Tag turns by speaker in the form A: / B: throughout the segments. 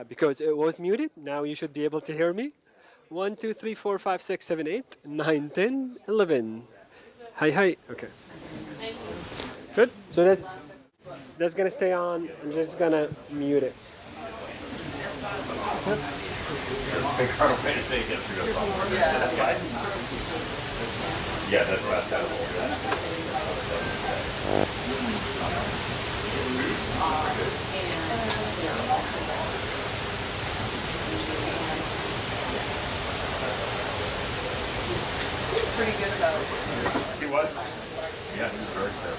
A: Because it was muted, now you should be able to hear me. 1, 2, 3, 4, 5, 6, 7, 8, 9, 10, 11. Hi, hi. Okay. Good. So that's gonna stay on. I'm just gonna mute it.
B: Yeah, that's right.
C: Pretty good about it.
B: He was. Yeah, he was very fair.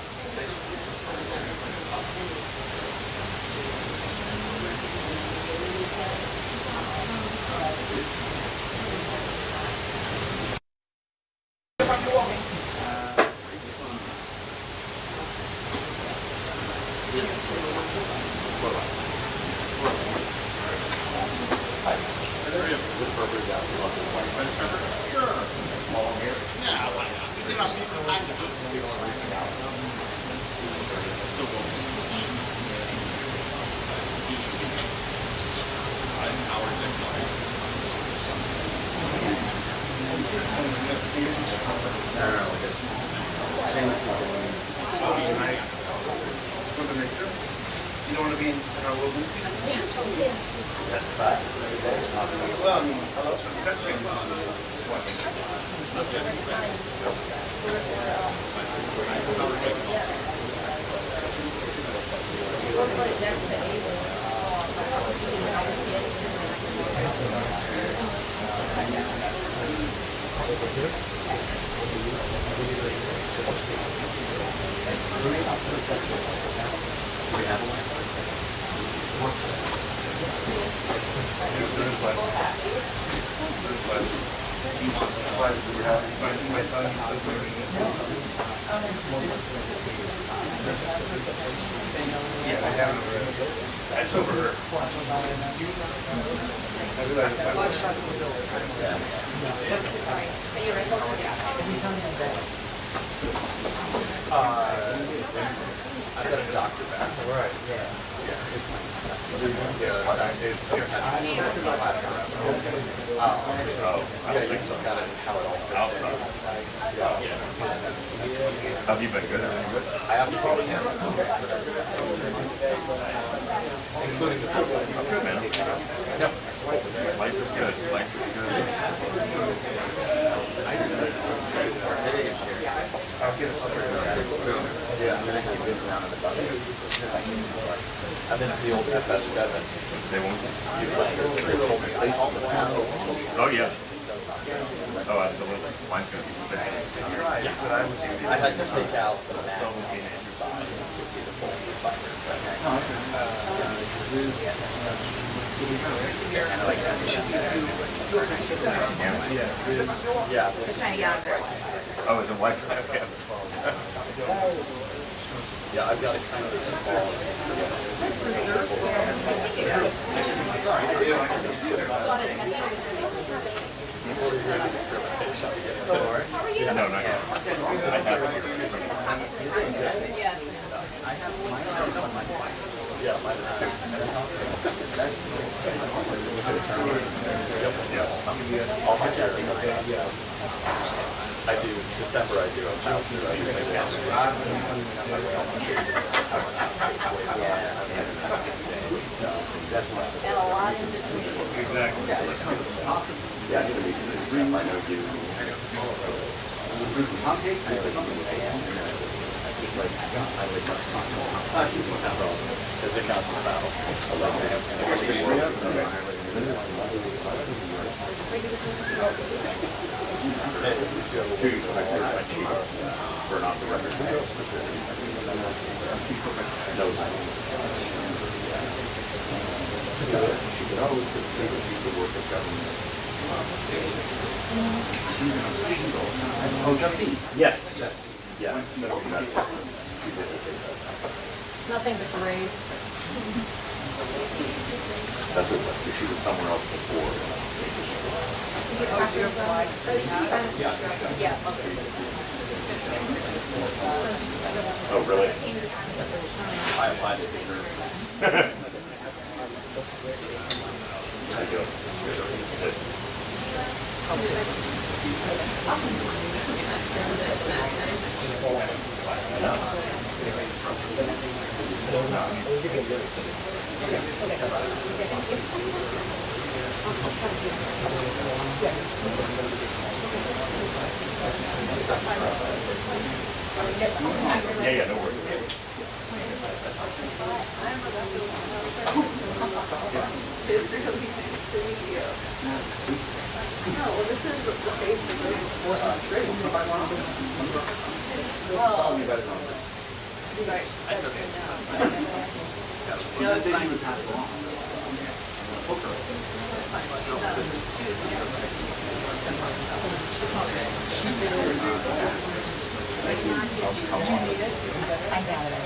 D: You don't want to be in our little movie? That's fine. Well, I mean, how else would you catch Yeah, I haven't. That's over her. I've got a doctor back. Right. Yeah.
B: Have you been good?
D: I have to call him. Including the people.
B: Good, man.
D: Yep.
B: Life is good. Life is good.
D: I'll get yeah, I'm going to keep this around in the bucket. And this is the old FS7.
B: They won't.
D: Oh,
B: yeah. Oh, absolutely. Mine's going to be sick.
D: Yeah. I had to take out the mat on the inside to see the full fiber. And like that, it should be there. Yeah.
C: Just trying to get out there.
B: Oh, is it white?
D: Yeah, I've got a kind of a small.
B: No, not yet. I have it here.
C: Yes.
D: Yeah, mine is too. All my hair. I do December. I do a house.
C: And a lot in between.
B: Exactly.
D: Yeah, I know you.
B: Burn off the record.
D: Oh, Justine? Yes. Yeah.
C: Nothing but grace.
B: That's what she was somewhere else before.
C: Yeah.
B: Oh, really?
D: I applied it to her.
B: I do. Yeah, no worries.
C: No, it's fine. I got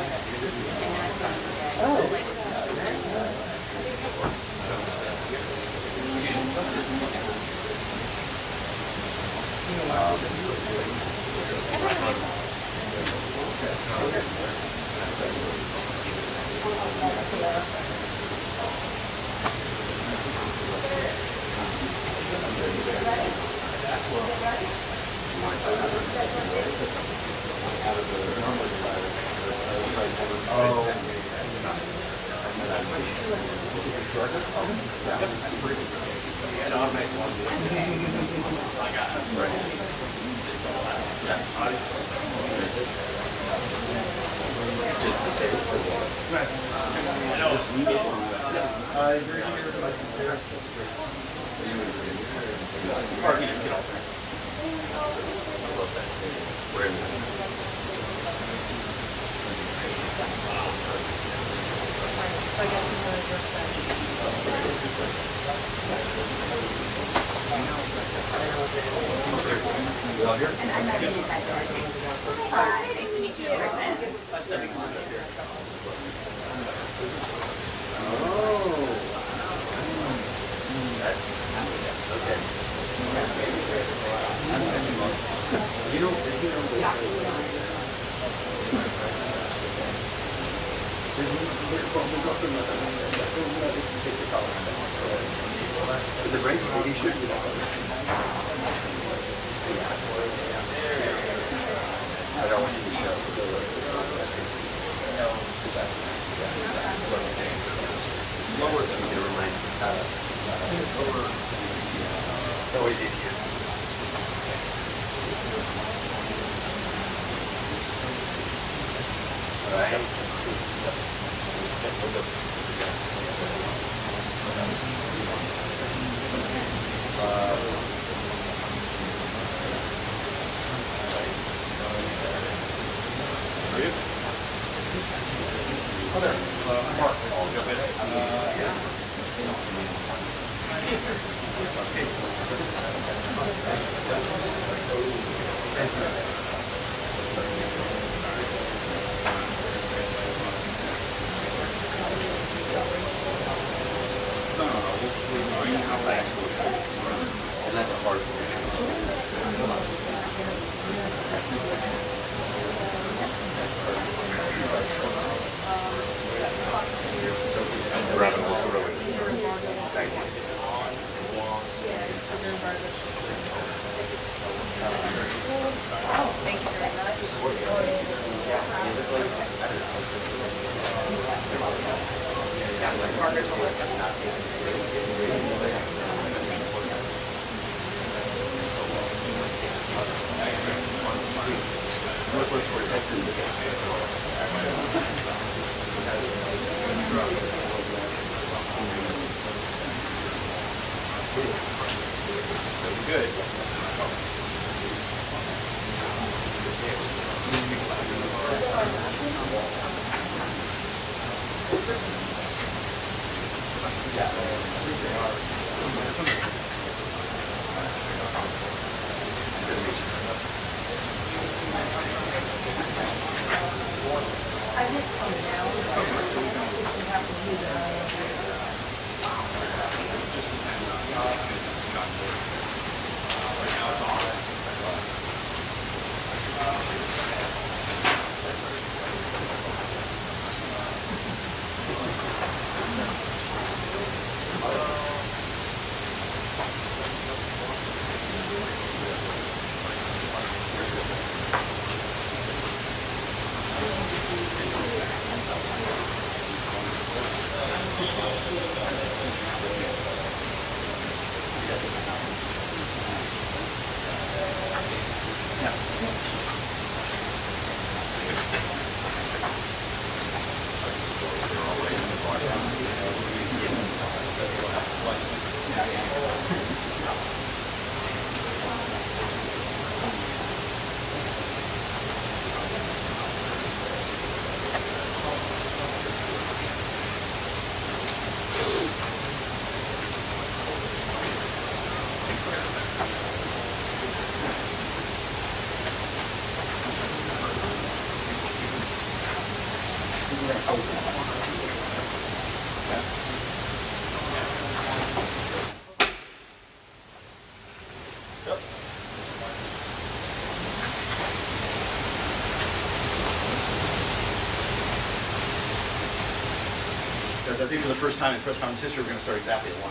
B: Because I think for the first time in press conference history, we're going to start exactly at 1.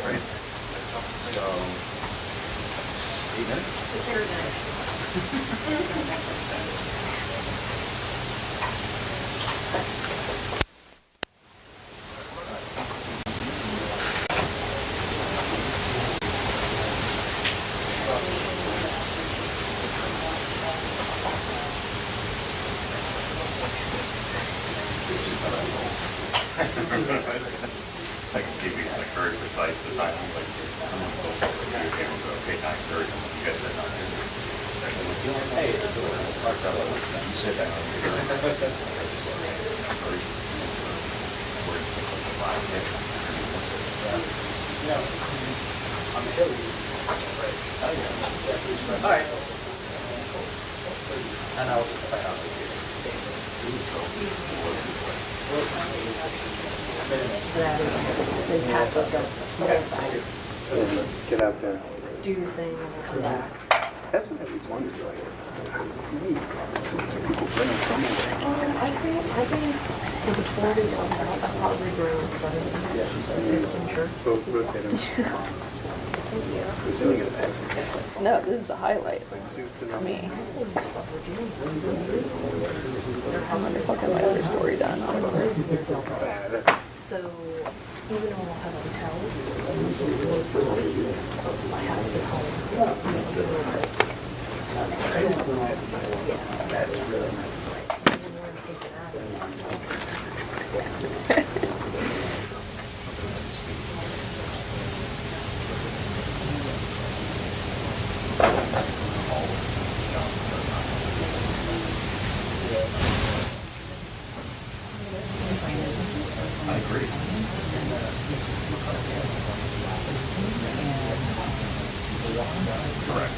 B: Right? So, 8 minutes?
E: I can keep it like very precise the time. Like someone's supposed to be okay, so okay, 9:30. You guys said 9:30.
D: Hey, you said that. All right. And I'll just find out.
F: Get out there.
C: Do your thing and we'll come back.
F: That's what I always wondered, like, how people bring someone.
C: I think, so before we talk about the Harvard Road 17 church.
F: So rotate them.
G: No, this is the highlight for me. How motherfucking like your story done, honestly.
C: So even though we'll have hotels, I have to call
F: That's really nice.
E: I agree. Correct.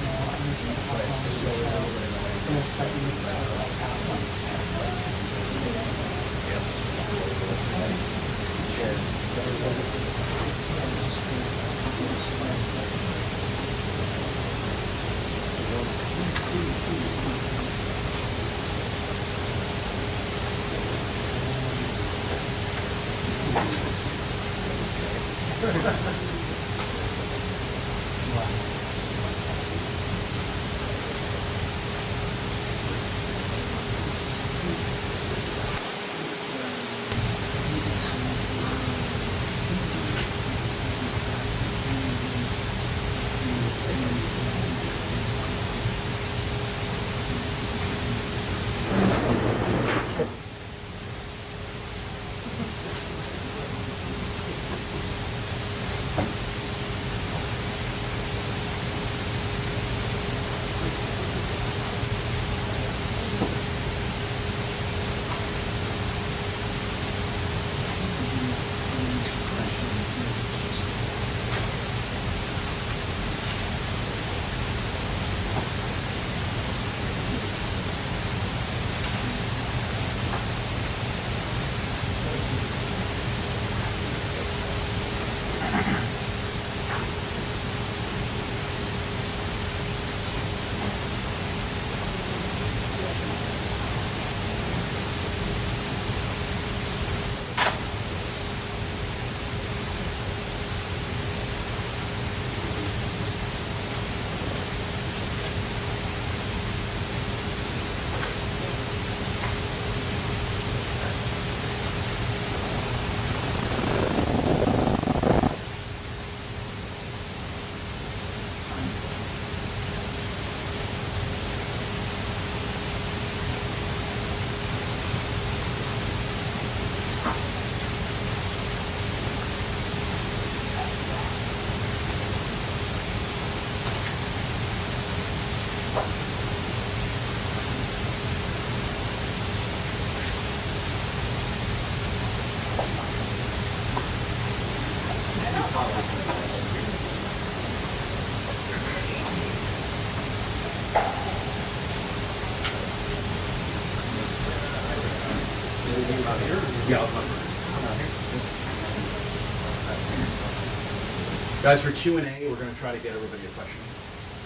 B: Guys, for Q&A, we're going to try to get everybody a question.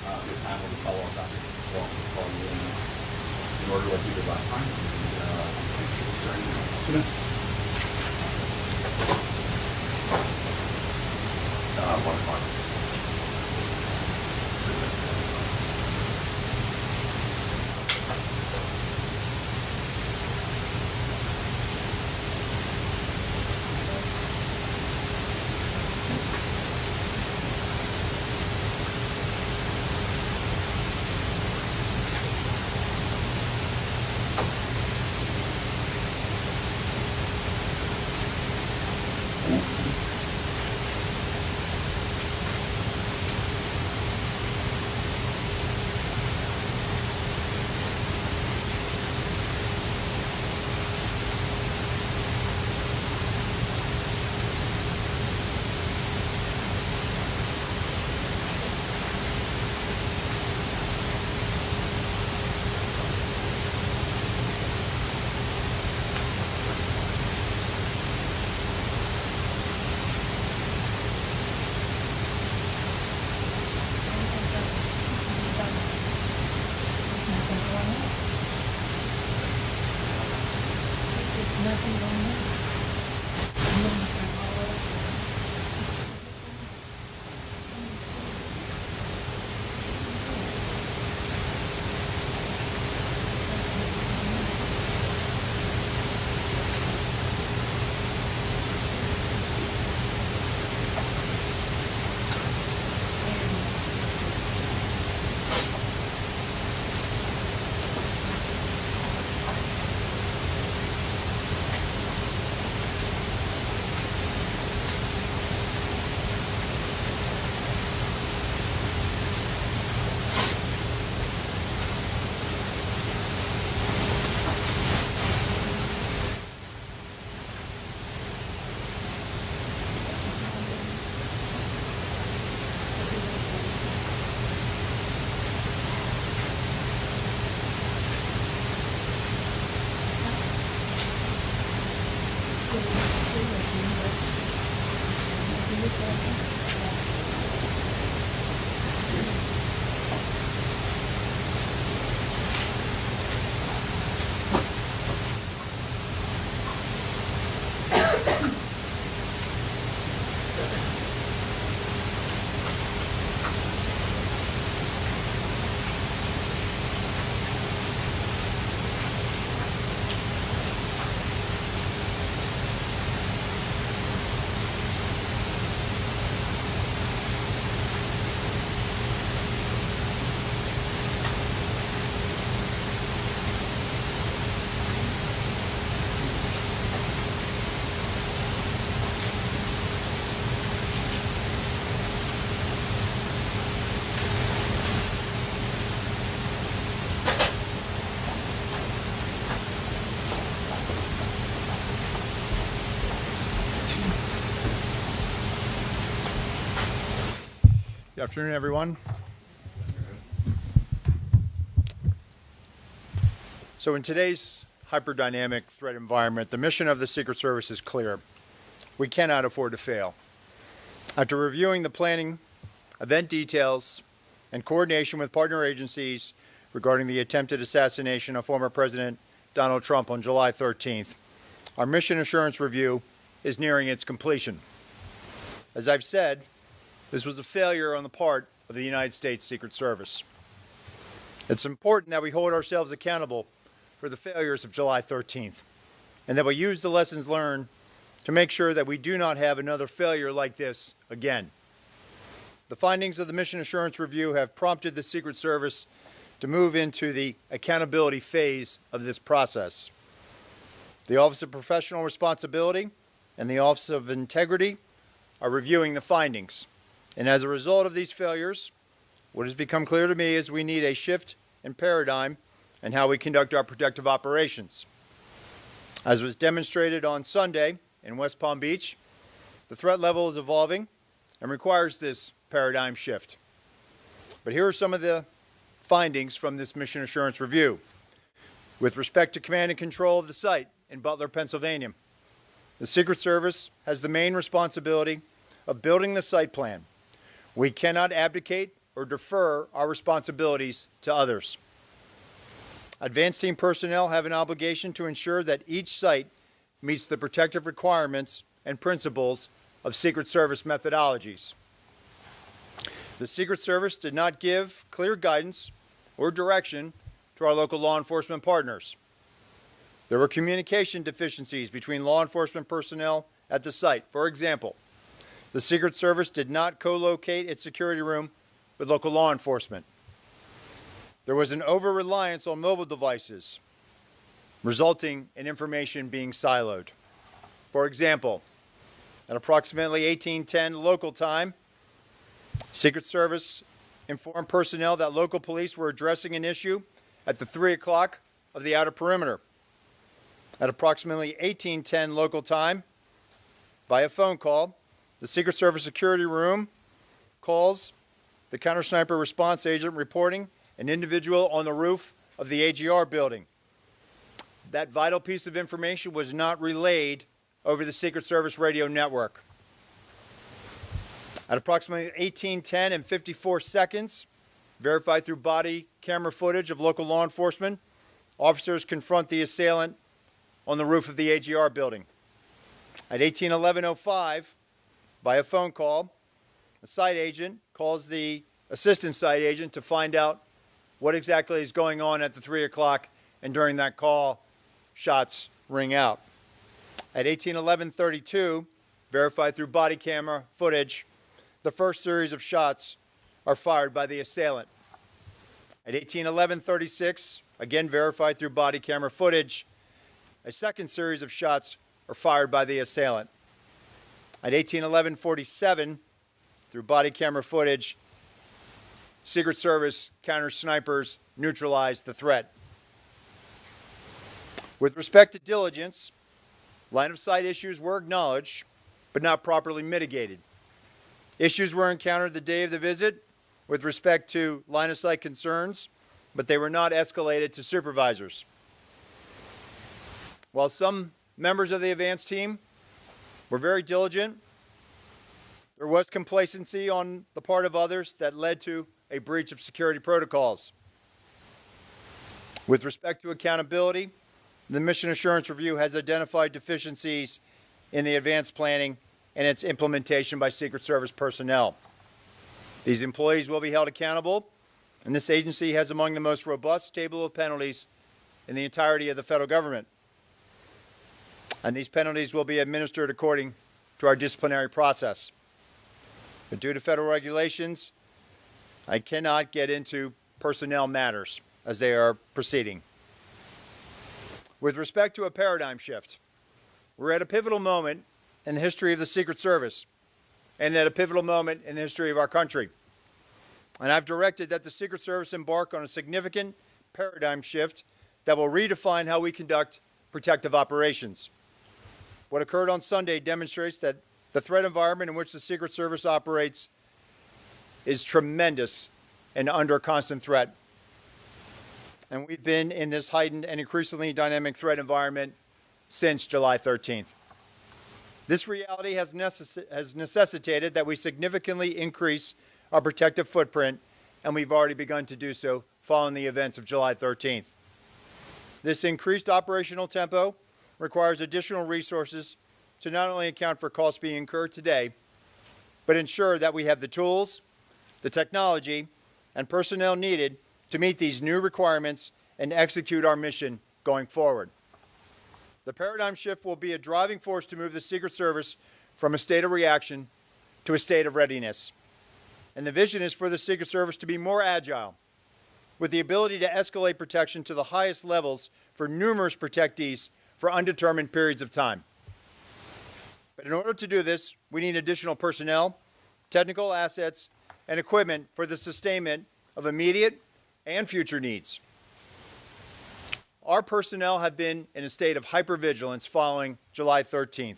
B: If time, we'll follow up after. Call you in order like we did last time. Starting in 2 minutes.
E: 1 o'clock.
B: Good afternoon, everyone. So in today's hyperdynamic threat environment, the mission of the Secret Service is clear. We cannot afford to fail. After reviewing the planning, event details, and coordination with partner agencies regarding the attempted assassination of former President Donald Trump on July 13th, our mission assurance review is nearing its completion. As I've said, this was a failure on the part of the United States Secret Service. It's important that we hold ourselves accountable for the failures of July 13th, and that we use the lessons learned to make sure that we do not have another failure like this again. The findings of the Mission Assurance Review have prompted the Secret Service to move into the accountability phase of this process. The Office of Professional Responsibility and the Office of Integrity are reviewing the findings. And as a result of these failures, what has become clear to me is we need a shift in paradigm in how we conduct our protective operations. As was demonstrated on Sunday in West Palm Beach, the threat level is evolving and requires this paradigm shift. But here are some of the findings from this Mission Assurance Review. With respect to command and control of the site in Butler, Pennsylvania, The Secret Service has the main responsibility of building the site plan. We cannot abdicate or defer our responsibilities to others. Advance team personnel have an obligation to ensure that each site meets the protective requirements and principles of Secret Service methodologies. The Secret Service did not give clear guidance or direction to our local law enforcement partners. There were communication deficiencies between law enforcement personnel at the site. For example, the Secret Service did not co-locate its security room with local law enforcement. There was an over-reliance on mobile devices, resulting in information being siloed. For example, at approximately 1810 local time, Secret Service informed personnel that local police were addressing an issue at the 3 o'clock of the outer perimeter. At approximately 1810 local time, via phone call, the Secret Service security room calls the counter-sniper response agent reporting an individual on the roof of the AGR building. That vital piece of information was not relayed over the Secret Service radio network. At approximately 18:10 and 54 seconds, verified through body camera footage of local law enforcement, officers confront the assailant on the roof of the AGR building. At 18:11:05, by a phone call, a site agent calls the assistant site agent to find out what exactly is going on at the 3 o'clock, and during that call, shots ring out. At 18:11:32, verified through body camera footage, the first series of shots are fired by the assailant. At 18:11:36, again verified through body camera footage, a second series of shots are fired by the assailant. At 18:11:47, through body camera footage, Secret Service counter-snipers neutralized the threat. With respect to diligence, line-of-sight issues were acknowledged, but not properly mitigated. Issues were encountered the day of the visit with respect to line-of-sight concerns, but they were not escalated to supervisors. While some members of the advance team were very diligent, there was complacency on the part of others that led to a breach of security protocols. With respect to accountability, the Mission Assurance Review has identified deficiencies in the advanced planning and its implementation by Secret Service personnel. These employees will be held accountable, and this agency has among the most robust table of penalties in the entirety of the federal government. And these penalties will be administered according to our disciplinary process. But due to federal regulations, I cannot get into personnel matters as they are proceeding. With respect to a paradigm shift, we're at a pivotal moment in the history of the Secret Service and at a pivotal moment in the history of our country. And I've directed that the Secret Service embark on a significant paradigm shift that will redefine how we conduct protective operations. What occurred on Sunday demonstrates that the threat environment in which the Secret Service operates is tremendous and under constant threat. And we've been in this heightened and increasingly dynamic threat environment since July 13th. This reality has necessitated that we significantly increase our protective footprint, and we've already begun to do so following the events of July 13th. This increased operational tempo requires additional resources to not only account for costs being incurred today, but ensure that we have the tools, the technology, and personnel needed to meet these new requirements and execute our mission going forward. The paradigm shift will be a driving force to move the Secret Service from a state of reaction to a state of readiness. And the vision is for the Secret Service to be more agile, with the ability to escalate protection to the highest levels for numerous protectees for undetermined periods of time. But in order to do this, we need additional personnel, technical assets, and equipment for the sustainment of immediate and future needs. Our personnel have been in a state of hypervigilance following July 13th.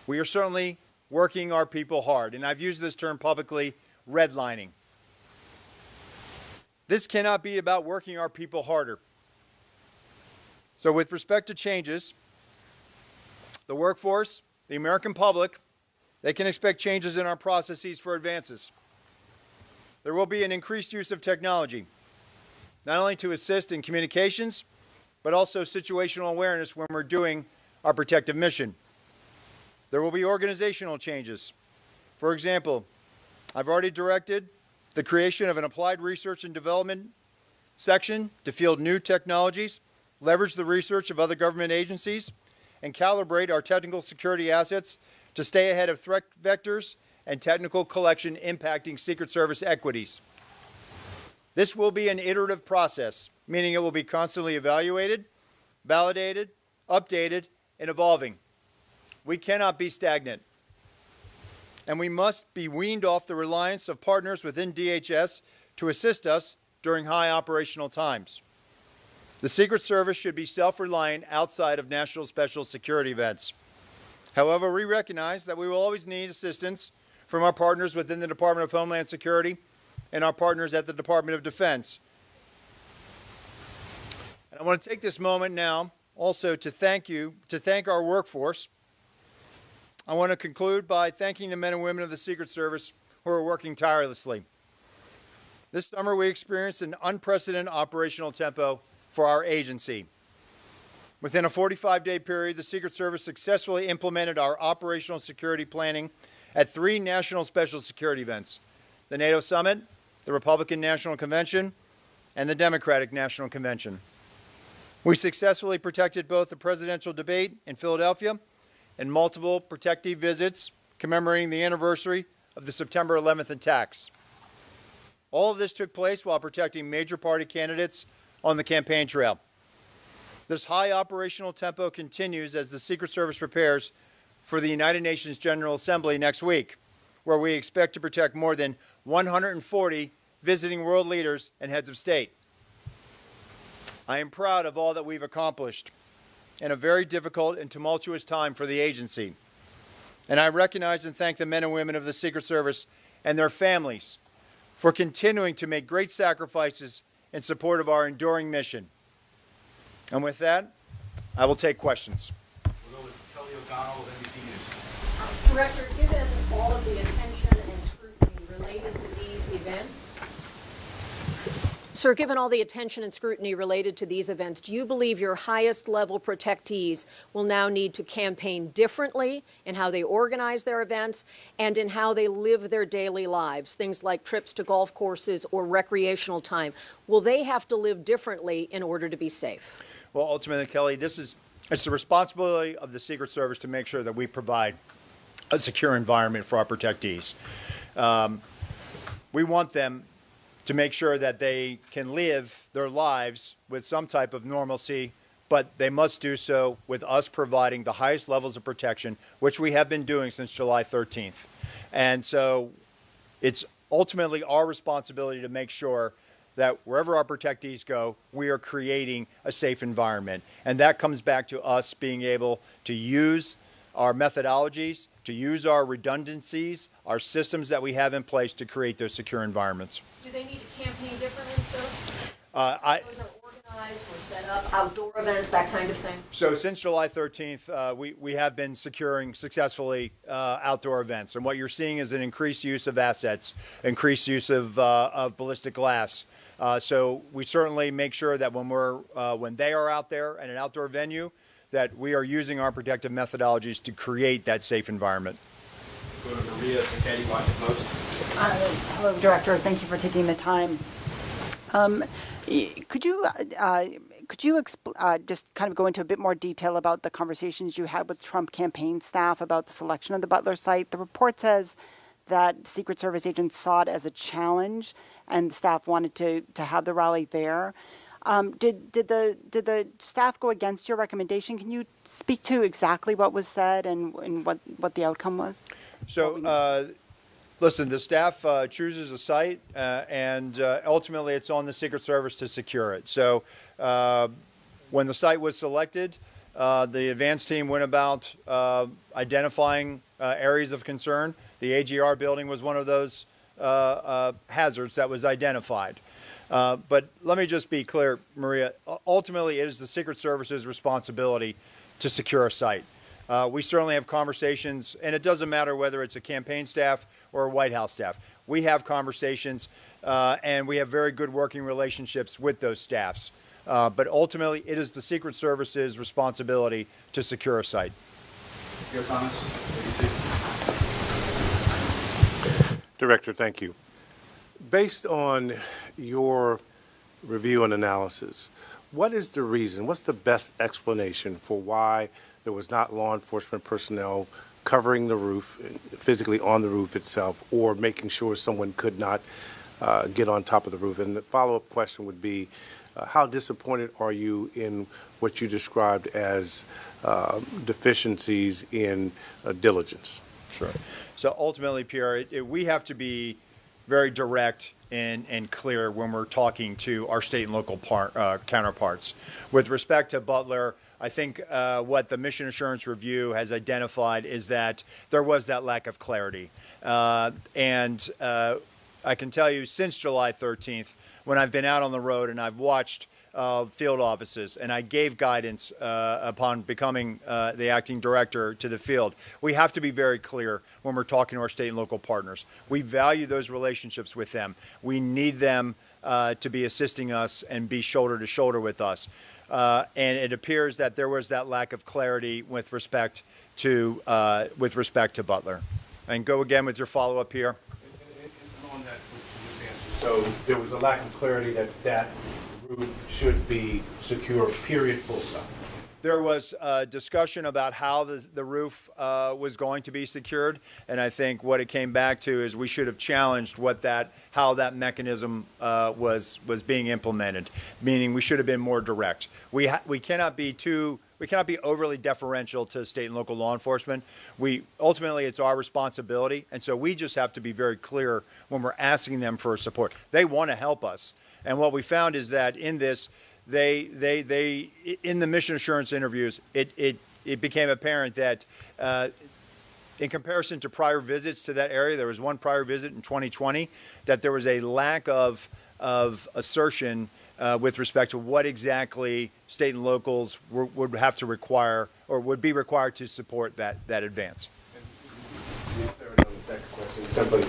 B: We are certainly working our people hard, and I've used this term publicly, redlining. This cannot be about working our people harder. So with respect to changes, The workforce, the American public, they can expect changes in our processes for advances. There will be an increased use of technology, not only to assist in communications, but also situational awareness when we're doing our protective mission. There will be organizational changes. For example, I've already directed the creation of an applied research and development section to field new technologies, leverage the research of other government agencies, and calibrate our technical security assets to stay ahead of threat vectors and technical collection impacting Secret Service equities. This will be an iterative process, meaning it will be constantly evaluated, validated, updated, and evolving. We cannot be stagnant. And we must be weaned off the reliance of partners within DHS to assist us during high operational times. The Secret Service should be self-reliant outside of national special security events. However, we recognize that we will always need assistance from our partners within the Department of Homeland Security and our partners at the Department of Defense. And I want to take this moment now also to thank our workforce. I want to conclude by thanking the men and women of the Secret Service who are working tirelessly. This summer, we experienced an unprecedented operational tempo for our agency. Within a 45-day period, the Secret Service successfully implemented our operational security planning at 3 national special security events: the NATO Summit, the Republican National Convention, and the Democratic National Convention. We successfully protected both the presidential debate in Philadelphia and multiple protective visits commemorating the anniversary of the September 11th attacks. All of this took place while protecting major party candidates on the campaign trail. This high operational tempo continues as the Secret Service prepares for the United Nations General Assembly next week, where we expect to protect more than 140 visiting world leaders and heads of state. I am proud of all that we've accomplished in a very difficult and tumultuous time for the agency. And I recognize and thank the men and women of the Secret Service and their families for continuing to make great sacrifices in support of our enduring mission. And with that, I will take questions.
E: We'll go with Kelly O'Donnell of NBC News.
C: Director, given all of the attention and scrutiny related to these events,
H: Sir, given all the attention and scrutiny related to these events, do you believe your highest level protectees will now need to campaign differently in how they organize their events and in how they live their daily lives, things like trips to golf courses or recreational time? Will they have to live differently in order to be safe?
B: Well, ultimately, Kelly, it's the responsibility of the Secret Service to make sure that we provide a secure environment for our protectees. We want them to make sure that they can live their lives with some type of normalcy, but they must do so with us providing the highest levels of protection, which we have been doing since July 13th. And so it's ultimately our responsibility to make sure that wherever our protectees go, we are creating a safe environment. And that comes back to us being able to use our methodologies, to use our redundancies, our systems that we have in place to create those secure environments.
C: do they need to campaign differently still?
H: Those are organized or set up, outdoor events, that kind of thing?
B: So since July 13th, we have been securing successfully outdoor events. And what you're seeing is an increased use of assets, increased use of ballistic glass. So we certainly make sure that when they are out there at an outdoor venue, that we are using our protective methodologies to create that safe environment.
D: Go to Maria Sacchetti, Washington Post.
I: Hello, Director. Thank you for taking the time. Could you just kind of go into a bit more detail about the conversations you had with Trump campaign staff about the selection of the Butler site? The report says that Secret Service agents saw it as a challenge, and staff wanted to have the rally there. Did the staff go against your recommendation? Can you speak to exactly what was said and what the outcome was?
B: So, listen, the staff chooses a site, and ultimately it's on the Secret Service to secure it. So when the site was selected, the advance team went about identifying areas of concern. The AGR building was one of those hazards that was identified. But let me just be clear, Maria. Ultimately, it is the Secret Service's responsibility to secure a site. We certainly have conversations, and it doesn't matter whether it's a campaign staff or a White House staff. We have conversations, and we have very good working relationships with those staffs. But ultimately, it is the Secret Service's responsibility to secure a site.
D: Your comments?
J: Director, thank you. Based on your review and analysis, what is the reason, what's the best explanation for why there was not law enforcement personnel covering the roof, physically on the roof itself, or making sure someone could not get on top of the roof? And the follow-up question would be, how disappointed are you in what you described as deficiencies in diligence?
B: Sure. So ultimately, Pierre, we have to be very direct and clear when we're talking to our state and local counterparts. With respect to Butler, I think what the Mission Assurance Review has identified is that there was that lack of clarity. And I can tell you, since July 13th, when I've been out on the road and I've watched field offices, and I gave guidance upon becoming the acting director to the field. We have to be very clear when we're talking to our state and local partners. We value those relationships with them. We need them to be assisting us and be shoulder to shoulder with us. And it appears that there was that lack of clarity with respect to Butler. And go again with your follow-up here.
J: On that, so there was a lack of clarity that roof should be secure, period, full stop.
B: There was a discussion about how the roof was going to be secured, and I think what it came back to is we should have challenged how that mechanism was being implemented, meaning we should have been more direct. We cannot be overly deferential to state and local law enforcement. Ultimately, it's our responsibility, and so we just have to be very clear when we're asking them for support. They want to help us. And what we found is that in this, they in the mission assurance interviews, it became apparent that in comparison to prior visits to that area, there was one prior visit in 2020, that there was a lack of assertion with respect to what exactly state and locals would have to require or would be required to support that advance.
J: Second question, simply,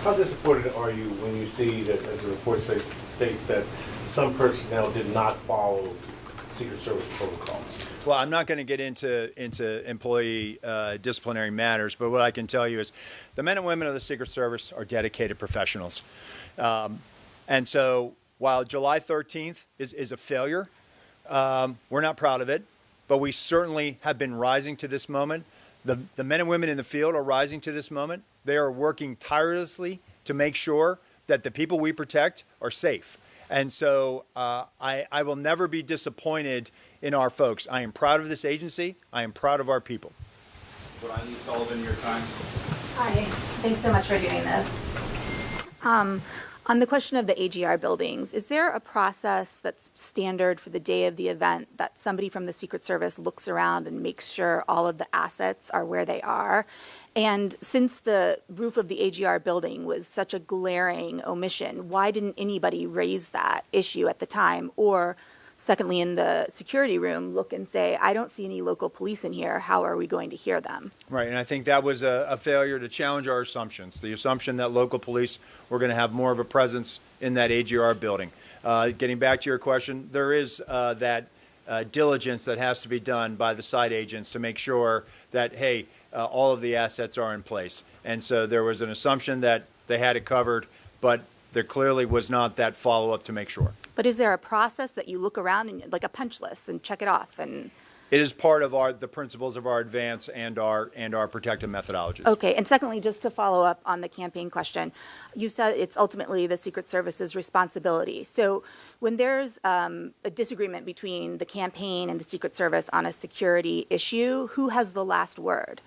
J: how disappointed are you when you see that, as the report states, that some personnel did not follow Secret Service protocols?
B: Well, I'm not going to get into employee disciplinary matters, but what I can tell you is the men and women of the Secret Service are dedicated professionals. And so while July 13th is a failure, we're not proud of it, but we certainly have been rising to this moment. The men and women in the field are rising to this moment. They are working tirelessly to make sure that the people we protect are safe. And so I will never be disappointed in our folks. I am proud of this agency. I am proud of our people.
D: Riley Sullivan, New York Times.
K: Hi, thanks so much for doing this. On the question of the AGR buildings, is there a process that's standard for the day of the event that somebody from the Secret Service looks around and makes sure all of the assets are where they are? And since the roof of the AGR building was such a glaring omission, why didn't anybody raise that issue at the time? Or secondly, in the security room, look and say, I don't see any local police in here. How are we going to hear them?
B: Right, and I think that was a failure to challenge our assumptions. The assumption that local police were going to have more of a presence in that AGR building. Getting back to your question, there is that diligence that has to be done by the site agents to make sure that, hey, all of the assets are in place. And so there was an assumption that they had it covered, but there clearly was not that follow-up to make sure.
K: But is there a process that you look around and like a punch list and check it off? And
B: it is part of the principles of our advance and our protective methodologies.
K: Okay, and secondly, just to follow up on the campaign question, you said it's ultimately the Secret Service's responsibility. So when there's a disagreement between the campaign and the Secret Service on a security issue, who has the last word?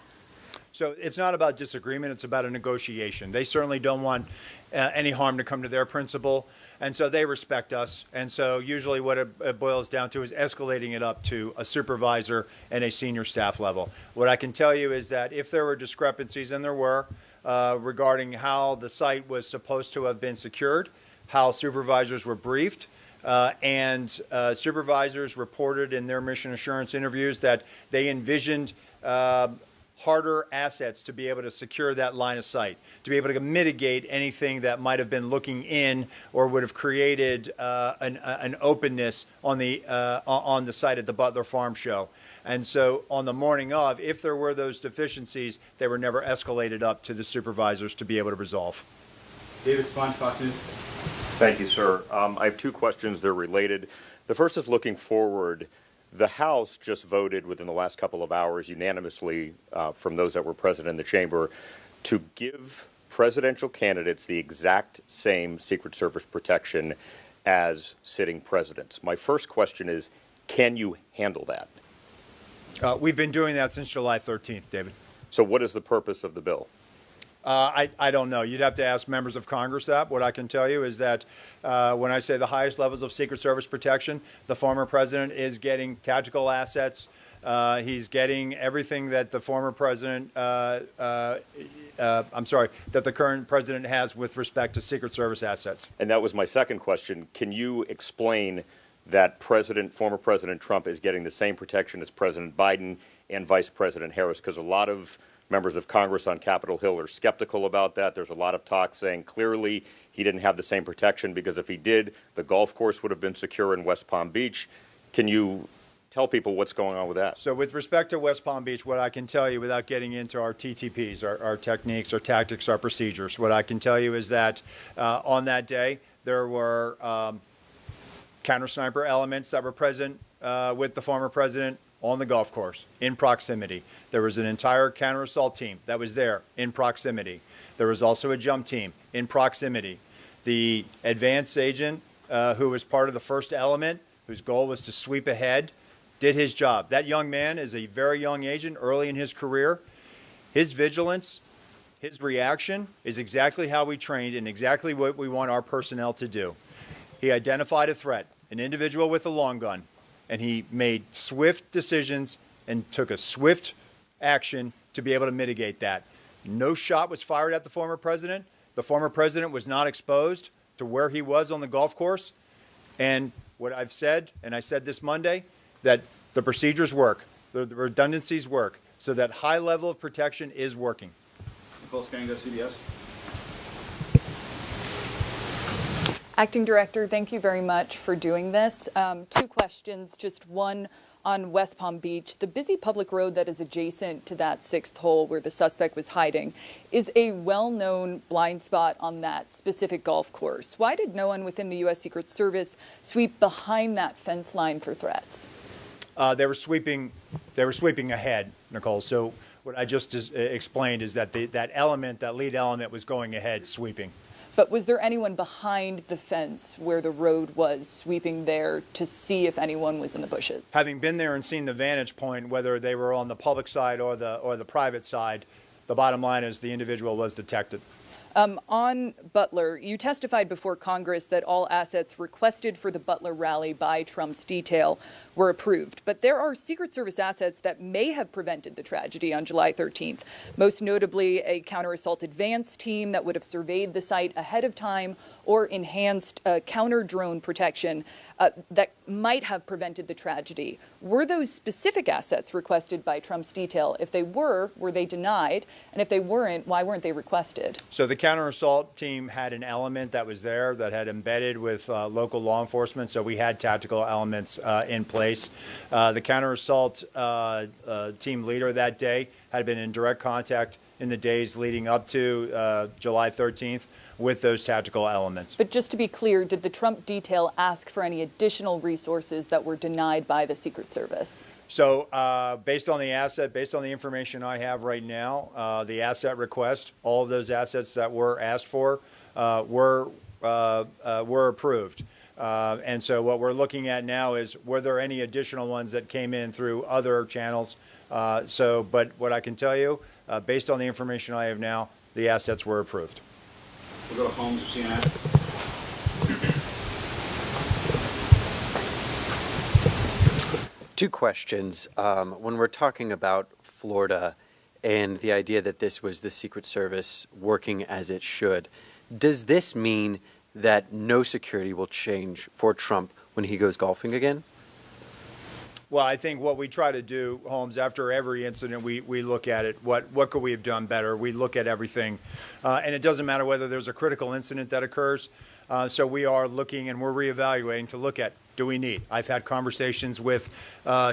B: So it's not about disagreement, it's about a negotiation. They certainly don't want any harm to come to their principal, and so they respect us. And so usually what it boils down to is escalating it up to a supervisor and a senior staff level. What I can tell you is that if there were discrepancies, and there were, regarding how the site was supposed to have been secured, how supervisors were briefed, and supervisors reported in their mission assurance interviews that they envisioned harder assets to be able to secure that line of sight, to be able to mitigate anything that might have been looking in or would have created an openness on the site at the Butler Farm Show. And so on the morning of, if there were those deficiencies, they were never escalated up to the supervisors to be able to resolve.
D: David Sponge, Fox News.
E: Thank you, sir. I have two questions. They're related. The first is looking forward. The House just voted within the last couple of hours unanimously from those that were present in the chamber to give presidential candidates the exact same Secret Service protection as sitting presidents. My first question is, can you handle that?
B: We've been doing that since July 13th, David.
E: So what is the purpose of the bill?
B: I don't know. You'd have to ask members of Congress that. What I can tell you is that when I say the highest levels of Secret Service protection, the former president is getting tactical assets. He's getting everything that the former president, that the current president has with respect to Secret Service assets.
E: And that was my second question. Can you explain that former President Trump is getting the same protection as President Biden and Vice President Harris? Because a lot of members of Congress on Capitol Hill are skeptical about that. There's a lot of talk saying clearly he didn't have the same protection because if he did, the golf course would have been secure in West Palm Beach. Can you tell people what's going on with that?
B: So with respect to West Palm Beach, what I can tell you without getting into our TTPs, our techniques, our tactics, our procedures, what I can tell you is that on that day there were counter-sniper elements that were present with the former president on the golf course in proximity. There was an entire counter-assault team that was there in proximity. There was also a jump team in proximity. The advance agent who was part of the first element, whose goal was to sweep ahead, did his job. That young man is a very young agent early in his career. His vigilance, his reaction is exactly how we trained and exactly what we want our personnel to do. He identified a threat, an individual with a long gun, and he made swift decisions and took a swift action to be able to mitigate that. No shot was fired at the former president. The former president was not exposed to where he was on the golf course. And what I've said, and I said this Monday, that the procedures work, the redundancies work, so that high level of protection is working.
D: Nicole Scango, CBS.
L: Acting Director, thank you very much for doing this. Two questions, just one on West Palm Beach. The busy public road that is adjacent to that sixth hole where the suspect was hiding is a well-known blind spot on that specific golf course. Why did no one within the U.S. Secret Service sweep behind that fence line for threats?
B: They were sweeping ahead, Nicole. So what I just explained is that that lead element was going ahead sweeping.
L: But was there anyone behind the fence where the road was sweeping there to see if anyone was in the bushes?
B: Having been there and seen the vantage point, whether they were on the public side or the private side, the bottom line is the individual was detected.
L: On Butler, you testified before Congress that all assets requested for the Butler rally by Trump's detail were approved. But there are Secret Service assets that may have prevented the tragedy on July 13th, most notably a counter-assault advance team that would have surveyed the site ahead of time or enhanced counter-drone protection that might have prevented the tragedy. Were those specific assets requested by Trump's detail? If they were they denied? And if they weren't, why weren't they requested?
B: So the counter-assault team had an element that was there that had embedded with local law enforcement, so we had tactical elements in place. The counter-assault team leader that day had been in direct contact in the days leading up to July 13th with those tactical elements.
L: But just to be clear, did the Trump detail ask for any additional resources that were denied by the Secret Service?
B: So based on the information I have right now, the asset request, all of those assets that were asked for were approved. And so what we're looking at now is, were there any additional ones that came in through other channels? But what I can tell you, based on the information I have now, the assets were approved.
D: We'll go to Holmes or CNN.
M: Two questions. When we're talking about Florida and the idea that this was the Secret Service working as it should, does this mean that no security will change for Trump when he goes golfing again?
B: Well, I think what we try to do, Holmes, after every incident, we look at it. What could we have done better? We look at everything. And it doesn't matter whether there's a critical incident that occurs. So we are looking and we're reevaluating to look at, do we need? I've had conversations with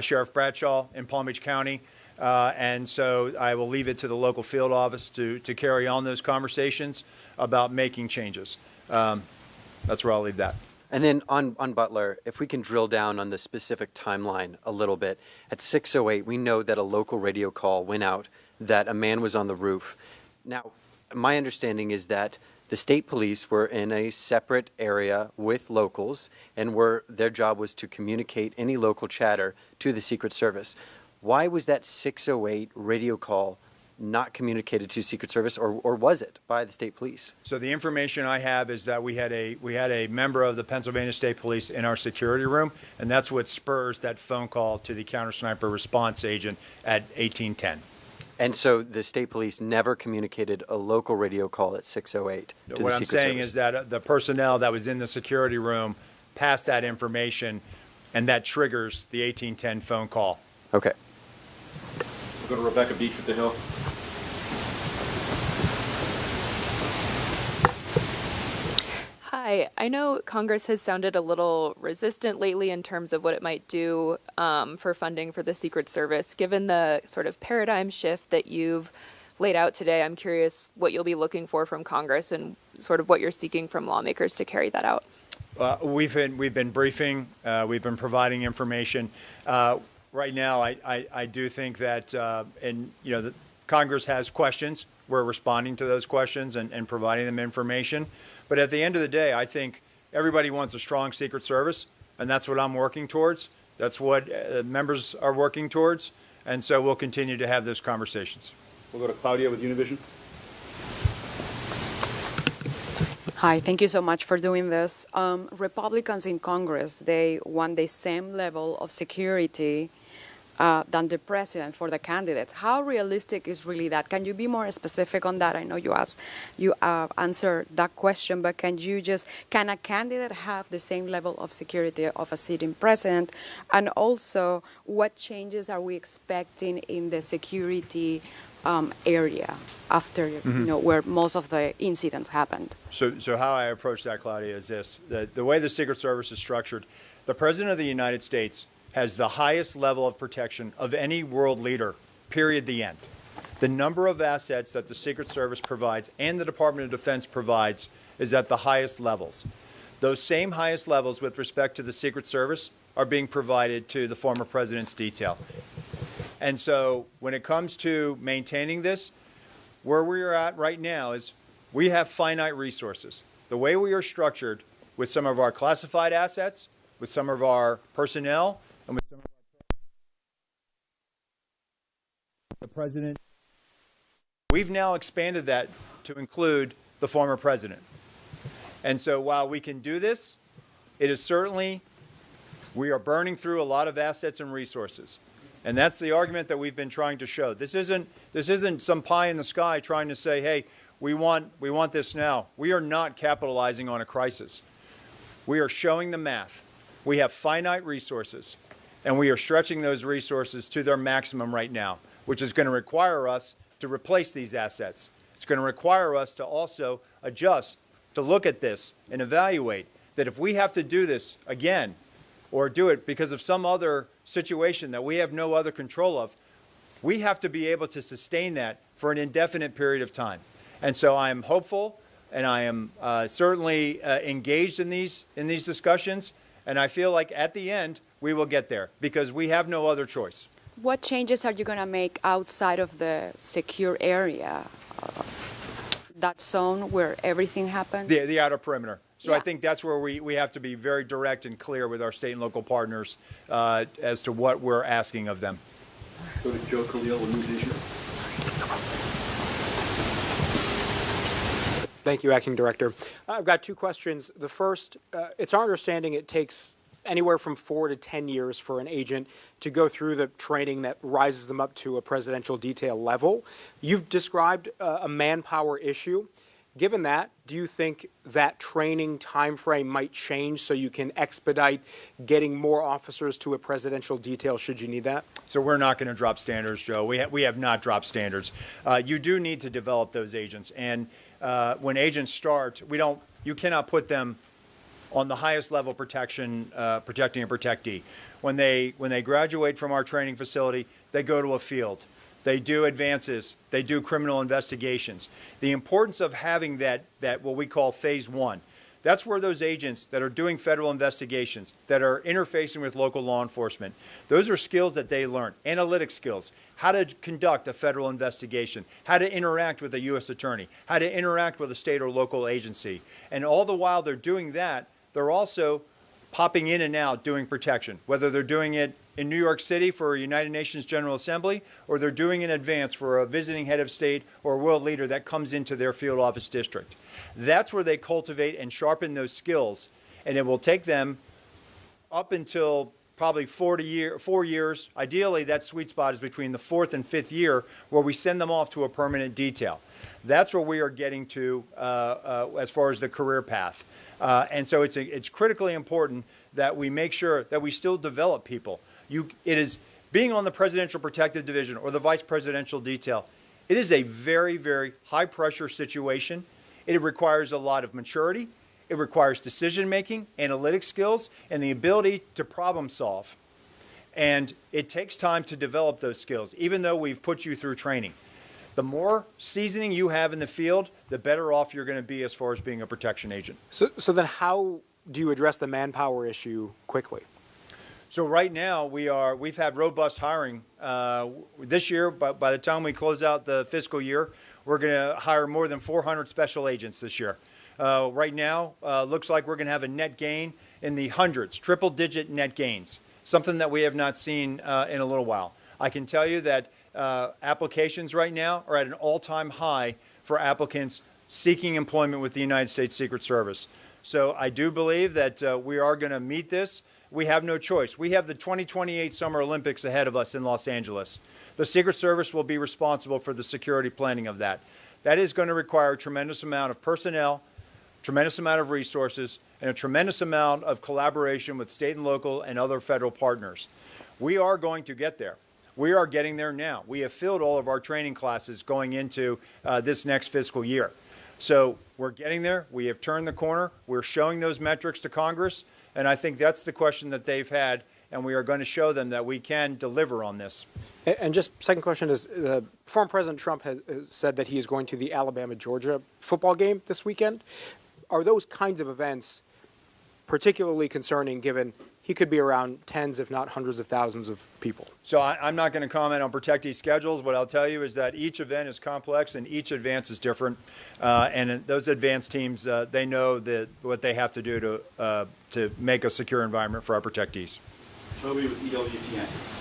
B: Sheriff Bradshaw in Palm Beach County. And so I will leave it to the local field office to carry on those conversations about making changes. That's where I'll leave that.
M: And then on Butler, if we can drill down on the specific timeline a little bit. At 6:08, we know that a local radio call went out that a man was on the roof. Now, my understanding is that the state police were in a separate area with locals, and their job was to communicate any local chatter to the Secret Service. Why was that 6:08 radio call not communicated to Secret Service, or was it by the state police?
B: So the information I have is that we had a member of the Pennsylvania State Police in our security room, and that's what spurs that phone call to the counter sniper response agent at 1810.
M: And so the state police never communicated a local radio call at 6:08 to the Secret Service?
B: What I'm saying is that the personnel that was in the security room passed that information, and that triggers the 1810 phone call.
M: Okay.
N: We'll go to Rebecca Beach with the Hill.
O: Hi, I know Congress has sounded a little resistant lately in terms of what it might do for funding for the Secret Service. Given the sort of paradigm shift that you've laid out today, I'm curious what you'll be looking for from Congress and sort of what you're seeking from lawmakers to carry that out.
B: We've been briefing, we've been providing information. Right now, I do think that, the Congress has questions. We're responding to those questions and providing them information. But at the end of the day, I think everybody wants a strong Secret Service, and that's what I'm working towards. That's what members are working towards. And so we'll continue to have those conversations.
N: We'll go to Claudia with Univision.
P: Hi, thank you so much for doing this. Republicans in Congress, they want the same level of security than the president for the candidates. How realistic is really that? Can you be more specific on that? I know you answered that question, but can a candidate have the same level of security of a sitting president? And also, what changes are we expecting in the security area after, where most of the incidents happened?
B: So how I approach that, Claudia, is this. The way the Secret Service is structured, the President of the United States has the highest level of protection of any world leader, period, the end. The number of assets that the Secret Service provides and the Department of Defense provides is at the highest levels. Those same highest levels with respect to the Secret Service are being provided to the former president's detail. And so when it comes to maintaining this, where we're at right now is we have finite resources. The way we are structured with some of our classified assets, with some of our personnel, and with some of the president, we've now expanded that to include the former president. And so while we can do this, it is certainly, we are burning through a lot of assets and resources. And that's the argument that we've been trying to show. This isn't some pie in the sky trying to say, hey, we want this now. We are not capitalizing on a crisis. We are showing the math. We have finite resources, and we are stretching those resources to their maximum right now, which is going to require us to replace these assets. It's going to require us to also adjust, to look at this and evaluate that if we have to do this again or do it because of some other situation that we have no other control of, we have to be able to sustain that for an indefinite period of time. And so I am hopeful, and I am certainly engaged in these discussions, and I feel like at the end we will get there because we have no other choice.
P: What changes are you going to make outside of the secure area, that zone where everything happened?
B: The outer perimeter. So
P: Yeah.
B: I think that's where we have to be very direct and clear with our state and local partners as to what we're asking of them.
N: Go to Joe Khalil with News Asia.
Q: Thank you, Acting Director. I've got two questions. The first, it's our understanding it takes anywhere from 4 to 10 years for an agent to go through the training that rises them up to a presidential detail level. You've described a manpower issue. Given that, do you think that training time frame might change so you can expedite getting more officers to a presidential detail should you need that?
B: So we're not going to drop standards, Joe. We have not dropped standards. You do need to develop those agents. And when agents start, you cannot put them on the highest level protection, protecting a protectee. When they graduate from our training facility, they go to a field. They do advances. They do criminal investigations. The importance of having that what we call phase one, that's where those agents that are doing federal investigations, that are interfacing with local law enforcement, those are skills that they learn. Analytic skills, how to conduct a federal investigation, how to interact with a U.S. attorney, how to interact with a state or local agency. And all the while they're doing that, they're also popping in and out doing protection, whether they're doing it in New York City for a United Nations General Assembly, or they're doing in advance for a visiting head of state or a world leader that comes into their field office district. That's where they cultivate and sharpen those skills, and it will take them up until probably 4 years. Ideally, that sweet spot is between the 4th and 5th year, where we send them off to a permanent detail. That's where we are getting to as far as the career path. And so it's critically important that we make sure that we still develop people. It is being on the Presidential Protective Division or the Vice Presidential Detail. It is a very, very high pressure situation. It requires a lot of maturity. It requires decision making, analytic skills, and the ability to problem solve. And it takes time to develop those skills, even though we've put you through training. The more seasoning you have in the field, the better off you're going to be as far as being a protection agent.
Q: So then how do you address the manpower issue quickly?
B: So right now we've had robust hiring this year. But by the time we close out the fiscal year, we're going to hire more than 400 special agents this year. Right now, looks like we're going to have a net gain in the hundreds, triple-digit net gains, something that we have not seen in a little while. I can tell you that applications right now are at an all-time high for applicants seeking employment with the United States Secret Service. So I do believe that we are going to meet this. We have no choice. We have the 2028 Summer Olympics ahead of us in Los Angeles. The Secret Service will be responsible for the security planning of that. That is going to require a tremendous amount of personnel, tremendous amount of resources, and a tremendous amount of collaboration with state and local and other federal partners. We are going to get there. We are getting there now. We have filled all of our training classes going into this next fiscal year. So we're getting there. We have turned the corner. We're showing those metrics to Congress, and I think that's the question that they've had, and we are going to show them that we can deliver on this.
Q: And just second question is, former President Trump has said that he is going to the Alabama-Georgia football game this weekend. Are those kinds of events particularly concerning, given he could be around tens, if not hundreds of thousands of people?
B: So I'm not going to comment on protectee schedules. What I'll tell you is that each event is complex and each advance is different. And those advance teams, they know what they have to do to make a secure environment for our protectees.
N: Toby with EWTN.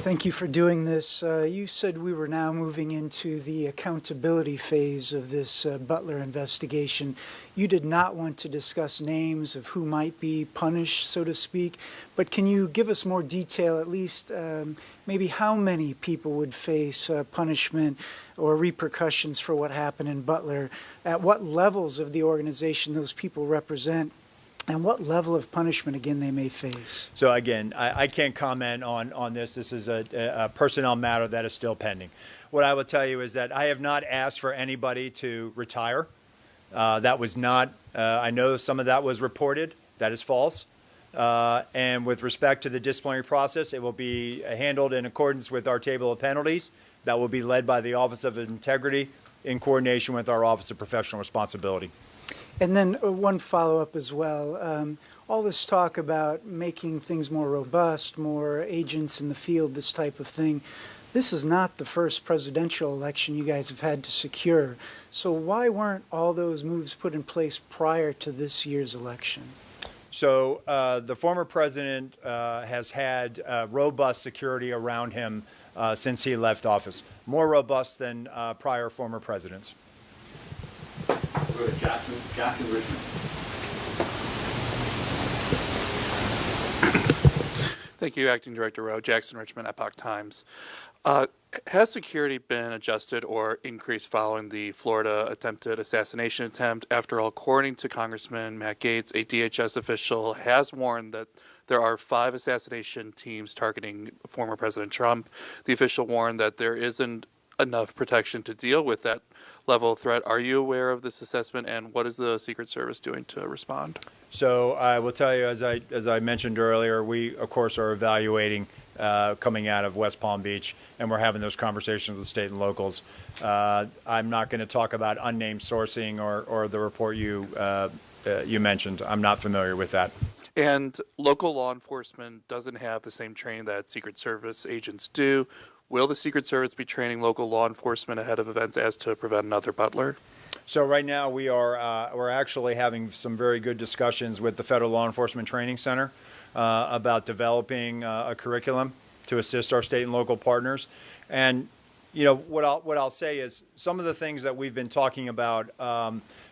R: Thank you for doing this. You said we were now moving into the accountability phase of this Butler investigation. You did not want to discuss names of who might be punished, so to speak, but can you give us more detail, at least maybe how many people would face punishment or repercussions for what happened in Butler, at what levels of the organization those people represent, and what level of punishment, again, they may face?
B: So, again, I can't comment on this. This is a personnel matter that is still pending. What I will tell you is that I have not asked for anybody to retire. That was not, I know some of that was reported. That is false. And with respect to the disciplinary process, it will be handled in accordance with our table of penalties. That will be led by the Office of Integrity in coordination with our Office of Professional Responsibility.
R: And then one follow-up as well. All this talk about making things more robust, more agents in the field, this type of thing, this is not the first presidential election you guys have had to secure. So why weren't all those moves put in place prior to this year's election?
B: So the former president has had robust security around him since he left office, more robust than prior former presidents.
N: Go to Jackson Richmond.
S: Thank you, Acting Director Rowe. Jackson Richmond, Epoch Times. Has security been adjusted or increased following the Florida attempted assassination attempt? After all, according to Congressman Matt Gaetz, a DHS official has warned that there are 5 assassination teams targeting former President Trump. The official warned that there isn't enough protection to deal with that level of threat. Are you aware of this assessment, and what is the Secret Service doing to respond?
B: So I will tell you, as I mentioned earlier, we, of course, are evaluating coming out of West Palm Beach, and we're having those conversations with state and locals. I'm not going to talk about unnamed sourcing or the report you mentioned. I'm not familiar with that.
S: And local law enforcement doesn't have the same training that Secret Service agents do. Will the Secret Service be training local law enforcement ahead of events as to prevent another Butler?
B: So right now we're actually having some very good discussions with the Federal Law Enforcement Training Center about developing a curriculum to assist our state and local partners. And you know what I'll say is some of the things that we've been talking about.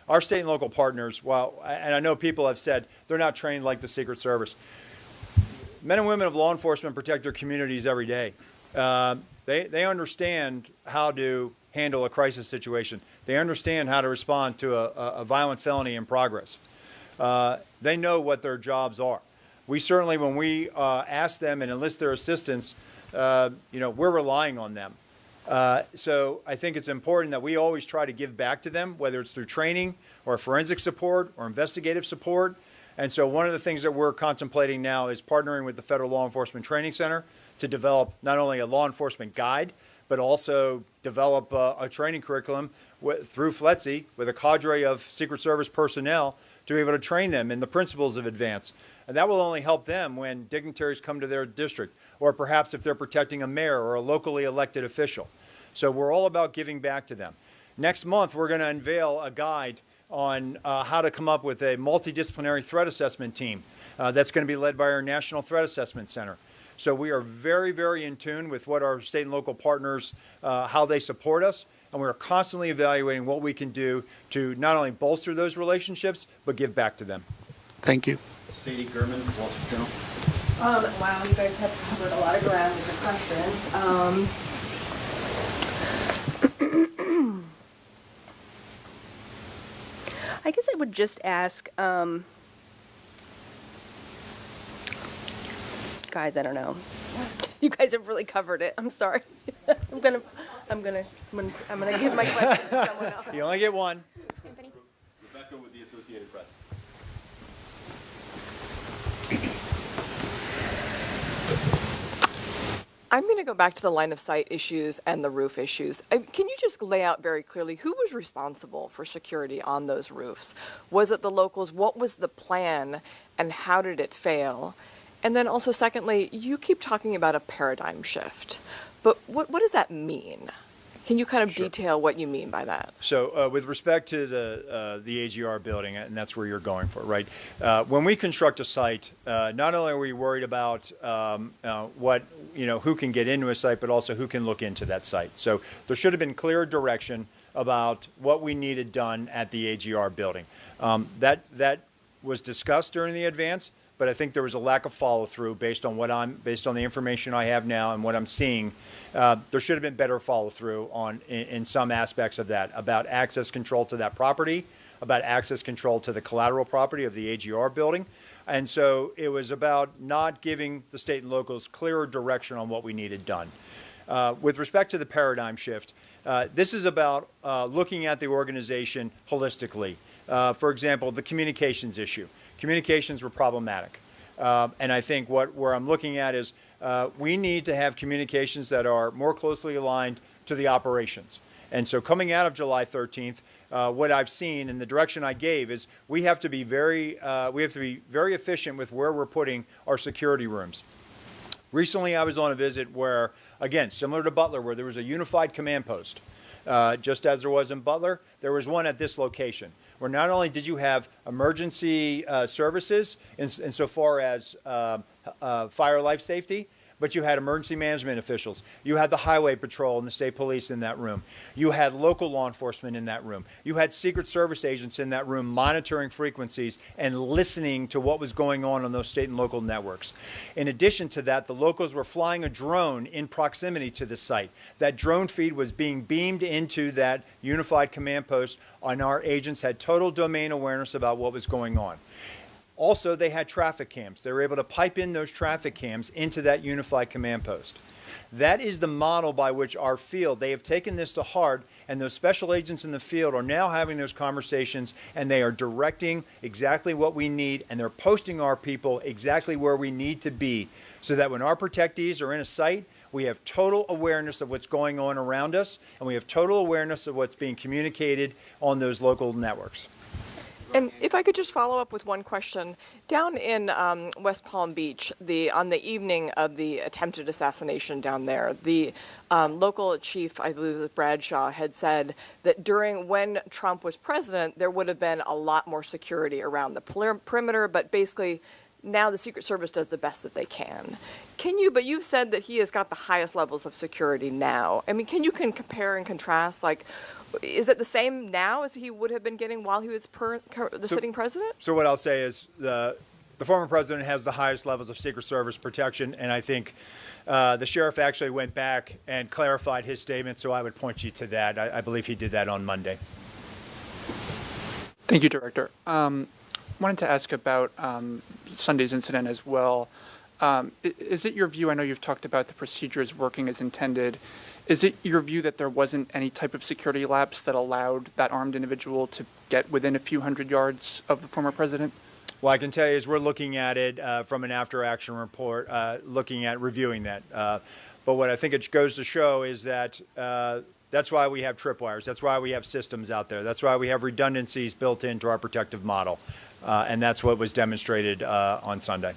B: Our state and local partners, and I know people have said they're not trained like the Secret Service. Men and women of law enforcement protect their communities every day. They understand how to handle a crisis situation. They understand how to respond to a violent felony in progress. They know what their jobs are. We certainly, when we ask them and enlist their assistance, we're relying on them. So I think it's important that we always try to give back to them, whether it's through training or forensic support or investigative support. And so one of the things that we're contemplating now is partnering with the Federal Law Enforcement Training Center to develop not only a law enforcement guide, but also develop a training curriculum through FLETC with a cadre of Secret Service personnel to be able to train them in the principles of advance. And that will only help them when dignitaries come to their district, or perhaps if they're protecting a mayor or a locally elected official. So we're all about giving back to them. Next month, we're going to unveil a guide on how to come up with a multidisciplinary threat assessment team that's going to be led by our National Threat Assessment Center. So we are very, very in tune with what our state and local partners, how they support us, and we're constantly evaluating what we can do to not only bolster those relationships, but give back to them.
S: Thank you.
N: Sadie Gurman, Wall Street Journal.
C: Wow, you guys have covered a lot of ground with the questions.
O: I guess I would just ask, guys, I don't know. You guys have really covered it. I'm sorry. I'm gonna give my question to someone else.
B: You only get one.
O: Anthony?
N: Rebecca with the Associated Press.
T: I'm going to go back to the line of sight issues and the roof issues. Can you just lay out very clearly who was responsible for security on those roofs? Was it the locals? What was the plan and how did it fail? And then also, secondly, you keep talking about a paradigm shift, but what does that mean? Can you kind of detail what you mean by that?
B: So with respect to the AGR building, and that's where you're going for, right? When we construct a site, not only are we worried about who can get into a site, but also who can look into that site. So there should have been clear direction about what we needed done at the AGR building. That was discussed during the advance, but I think there was a lack of follow through based on the information I have now and what I'm seeing. There should have been better follow through in some aspects of that, about access control to that property, about access control to the collateral property of the AGR building. And so it was about not giving the state and locals clearer direction on what we needed done. With respect to the paradigm shift, this is about looking at the organization holistically. For example, the communications issue. Communications were problematic. And I think where I'm looking at is we need to have communications that are more closely aligned to the operations. And so coming out of July 13th, what I've seen and the direction I gave is we have to be very efficient with where we're putting our security rooms. Recently, I was on a visit where, again, similar to Butler, where there was a unified command post. Just as there was in Butler, there was one at this location, where not only did you have emergency services insofar as fire life safety, but you had emergency management officials. You had the highway patrol and the state police in that room. You had local law enforcement in that room. You had Secret Service agents in that room monitoring frequencies and listening to what was going on those state and local networks. In addition to that, the locals were flying a drone in proximity to the site. That drone feed was being beamed into that unified command post, and our agents had total domain awareness about what was going on. Also, they had traffic cams. They were able to pipe in those traffic cams into that unified command post. That is the model by which our field, they have taken this to heart, and those special agents in the field are now having those conversations, and they are directing exactly what we need, and they're posting our people exactly where we need to be, so that when our protectees are in a site, we have total awareness of what's going on around us, and we have total awareness of what's being communicated on those local networks.
T: And if I could just follow up with one question. Down in West Palm Beach, on the evening of the attempted assassination down there, the local chief, I believe it was Bradshaw, had said that when Trump was president, there would have been a lot more security around the perimeter, but basically now the Secret Service does the best that they can. But you've said that he has got the highest levels of security now. I mean, can you compare and contrast, like, is it the same now as he would have been getting while he was sitting president?
B: So what I'll say is the former president has the highest levels of Secret Service protection, and I think the sheriff actually went back and clarified his statement, so I would point you to that. I believe he did that on Monday.
U: Thank you, Director. Wanted to ask about Sunday's incident as well. Is it your view, I know you've talked about the procedures working as intended, is it your view that there wasn't any type of security lapse that allowed that armed individual to get within a few hundred yards of the former president?
B: Well, I can tell you is we're looking at it from an after-action report, looking at reviewing that. But what I think it goes to show is that that's why we have tripwires. That's why we have systems out there. That's why we have redundancies built into our protective model. And that's what was demonstrated on Sunday.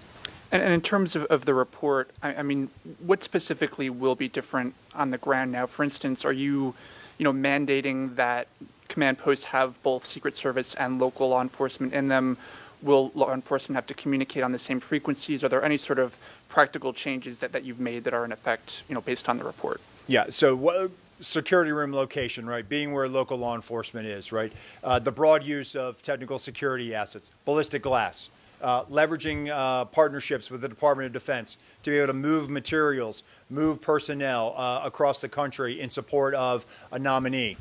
U: And in terms of the report, I mean, what specifically will be different on the ground now? For instance, are you mandating that command posts have both Secret Service and local law enforcement in them? Will law enforcement have to communicate on the same frequencies? Are there any sort of practical changes that you've made that are in effect, based on the report?
B: Yeah, so security room location, right, being where local law enforcement is, right? The broad use of technical security assets, ballistic glass, leveraging partnerships with the Department of Defense to be able to move materials, move personnel across the country in support of a nominee.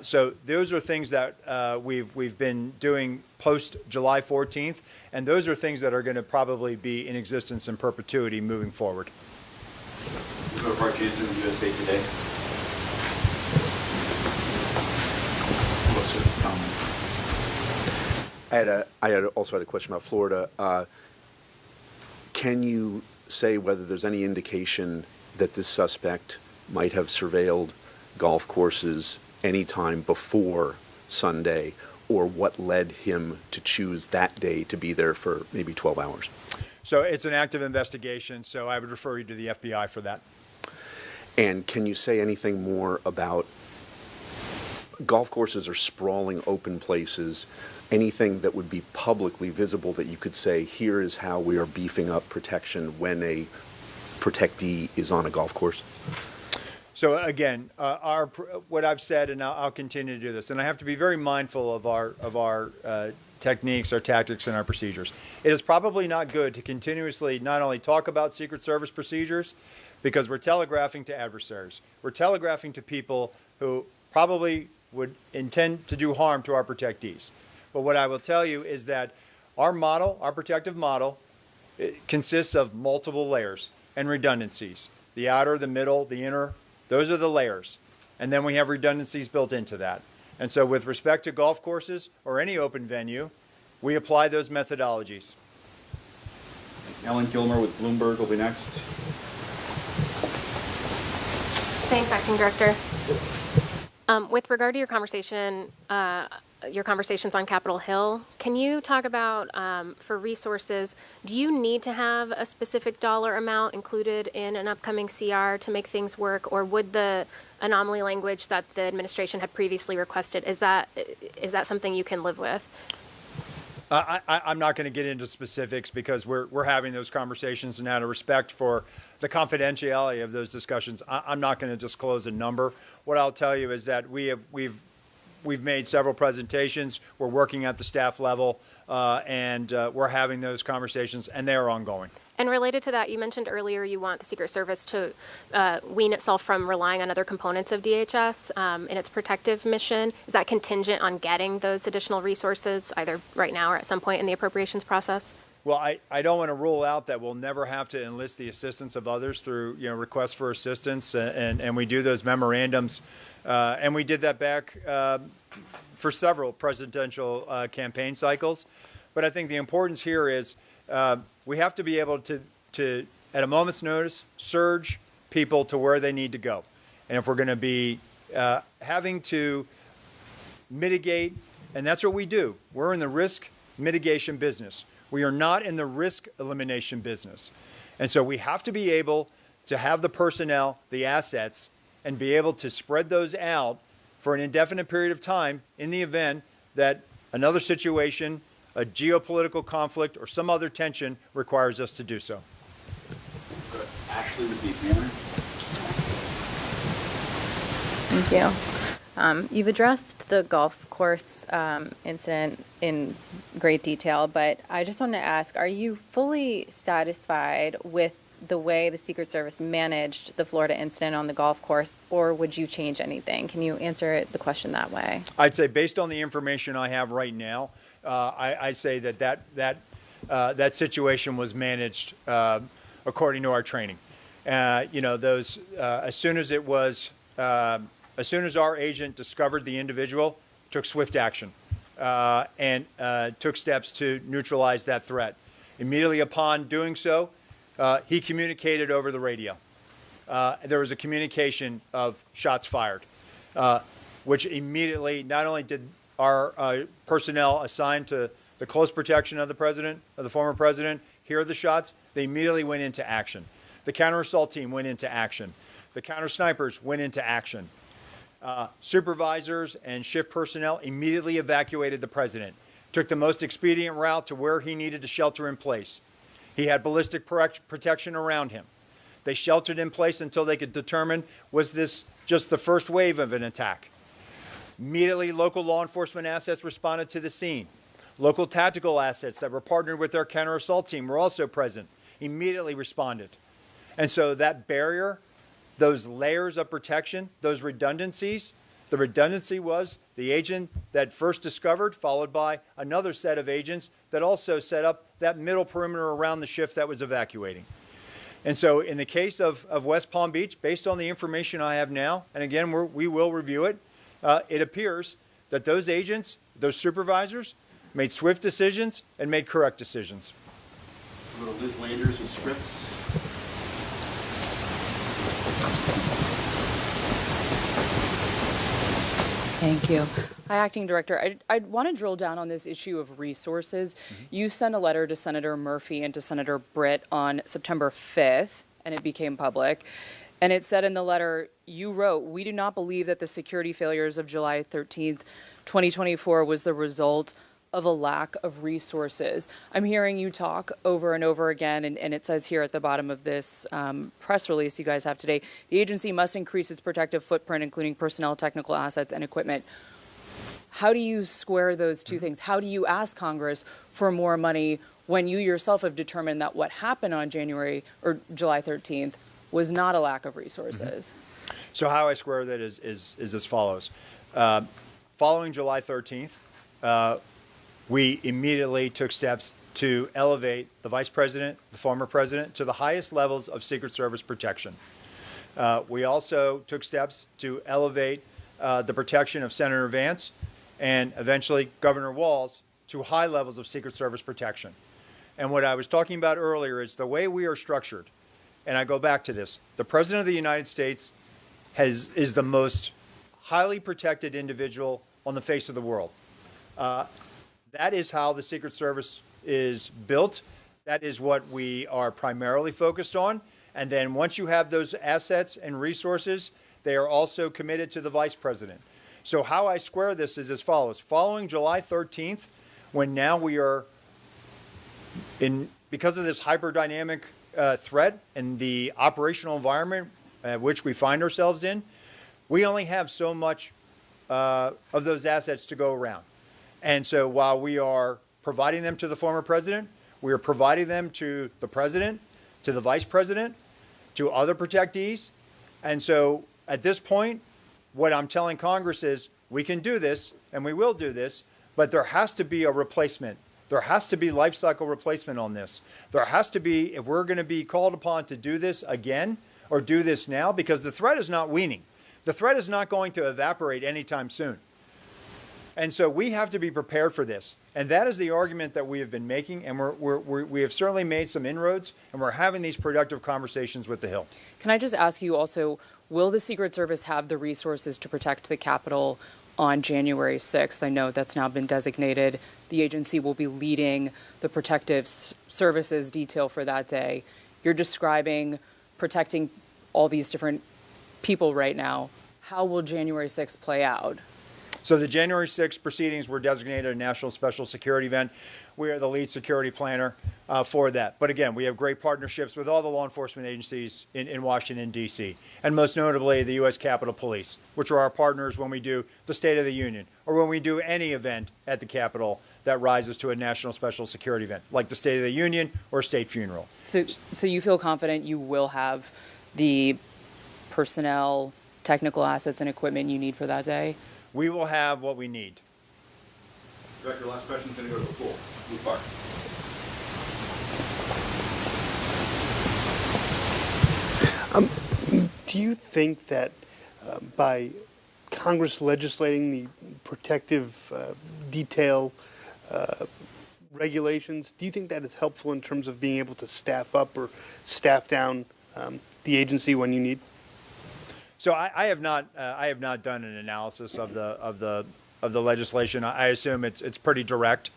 B: So those are things that we've been doing post July 14th, and those are things that are going to probably be in existence in perpetuity moving forward.
N: Mark Jason, USA Today. What's your comment?
F: I also had a question about Florida. Can you say whether there's any indication that this suspect might have surveilled golf courses any time before Sunday, or what led him to choose that day to be there for maybe 12 hours?
B: So it's an active investigation, so I would refer you to the FBI for that.
F: And can you say anything more about golf courses or sprawling open places, anything that would be publicly visible that you could say, here is how we are beefing up protection when a protectee is on a golf course?
B: So again, what I've said, and I'll continue to do this, and I have to be very mindful of our techniques, our tactics, and our procedures. It is probably not good to continuously not only talk about Secret Service procedures, because we're telegraphing to adversaries. We're telegraphing to people who probably would intend to do harm to our protectees. But what I will tell you is that our model, our protective model, it consists of multiple layers and redundancies. The outer, the middle, the inner, those are the layers. And then we have redundancies built into that. And so with respect to golf courses or any open venue, we apply those methodologies.
N: Ellen Gilmer with Bloomberg will be next.
V: Thanks, Acting Director. With regard to your conversations on Capitol Hill, can you talk about, for resources, do you need to have a specific dollar amount included in an upcoming CR to make things work, or would the anomaly language that the administration had previously requested, is that something you can live with?
B: I'm not going to get into specifics because we're having those conversations, and out of respect for the confidentiality of those discussions, I'm not going to disclose a number. What I'll tell you is that we've made several presentations. We're working at the staff level, and we're having those conversations, and they are ongoing.
V: And related to that, you mentioned earlier you want the Secret Service to wean itself from relying on other components of DHS in its protective mission. Is that contingent on getting those additional resources, either right now or at some point in the appropriations process?
B: Well, I don't want to rule out that we'll never have to enlist the assistance of others through requests for assistance, and we do those memorandums, and we did that back for several presidential campaign cycles. But I think the importance here is we have to be able to, at a moment's notice, surge people to where they need to go. And if we're going to be having to mitigate, and that's what we do, we're in the risk mitigation business. We are not in the risk elimination business. And so we have to be able to have the personnel, the assets, and be able to spread those out for an indefinite period of time in the event that another situation, a geopolitical conflict, or some other tension requires us to do so.
N: Ashley with the Examiner.
A: Thank you. You've addressed the golf course incident in great detail, but I just want to ask, are you fully satisfied with the way the Secret Service managed the Florida incident on the golf course, or would you change anything? Can you answer the question that way?
B: I'd say based on the information I have right now, I say that situation was managed according to our training. As soon as our agent discovered the individual, took swift action and took steps to neutralize that threat. Immediately upon doing so, he communicated over the radio. There was a communication of shots fired, which immediately not only did our personnel assigned to the close protection of the president, of the former president, hear the shots, they immediately went into action. The counter-assault team went into action. The counter-snipers went into action. Supervisors and shift personnel immediately evacuated the president, took the most expedient route to where he needed to shelter in place. He had ballistic protection around him. They sheltered in place until they could determine, was this just the first wave of an attack? Immediately, local law enforcement assets responded to the scene. Local tactical assets that were partnered with our counter-assault team were also present, immediately responded. And so that barrier, those layers of protection, those redundancies, the redundancy was the agent that first discovered, followed by another set of agents that also set up that middle perimeter around the shift that was evacuating. And so in the case of West Palm Beach, based on the information I have now, and again, we will review it, it appears that those agents, those supervisors, made swift decisions and made correct decisions.
N: We'll go to Liz Landers with Scripps.
G: Thank you. Hi, Acting Director. I want to drill down on this issue of resources. You sent a letter to Senator Murphy and to Senator Britt on September 5th, and it became public. And it said in the letter, you wrote, "We do not believe that the security failures of July 13th, 2024 was the result of a lack of resources." I'm hearing you talk over and over again, and it says here at the bottom of this press release you guys have today, the agency must increase its protective footprint, including personnel, technical assets, and equipment. How do you square those two things? How do you ask Congress for more money when you yourself have determined that what happened on July 13th was not a lack of resources?
B: So how I square that is as follows. Following July 13th, we immediately took steps to elevate the vice president, the former president, to the highest levels of Secret Service protection. We also took steps to elevate the protection of Senator Vance and eventually Governor Walz to high levels of Secret Service protection. And what I was talking about earlier is the way we are structured. And I go back to this. The President of the United States is the most highly protected individual on the face of the world. That is how the Secret Service is built. That is what we are primarily focused on. And then once you have those assets and resources, they are also committed to the vice president. So how I square this is as follows. Following July 13th, when now we are because of this hyperdynamic threat and the operational environment which we find ourselves in, we only have so much of those assets to go around. And so while we are providing them to the former president, we are providing them to the president, to the vice president, to other protectees. And so at this point, what I'm telling Congress is we can do this and we will do this, but there has to be a replacement. There has to be life cycle replacement on this. There has to be, if we're going to be called upon to do this again or do this now, because the threat is not waning. The threat is not going to evaporate anytime soon. And so we have to be prepared for this. And that is the argument that we have been making, and we have certainly made some inroads, and we're having these productive conversations with the Hill.
G: Can I just ask you also, will the Secret Service have the resources to protect the Capitol on January 6th? I know that's now been designated. The agency will be leading the protective services detail for that day. You're describing protecting all these different people right now. How will January 6th play out?
B: So the January 6th proceedings were designated a national special security event. We are the lead security planner for that. But again, we have great partnerships with all the law enforcement agencies in Washington, D.C., and most notably the U.S. Capitol Police, which are our partners when we do the State of the Union or when we do any event at the Capitol that rises to a national special security event, like the State of the Union or state funeral.
G: So you feel confident you will have the personnel, technical assets, and equipment you need for that day?
B: We will have what we need.
N: Director, last question is going to go to the pool. Blue Park.
H: Do you think that by Congress legislating the protective detail regulations, do you think that is helpful in terms of being able to staff up or staff down the agency when you need?
B: So I have not done an analysis of the legislation. I assume it's pretty direct.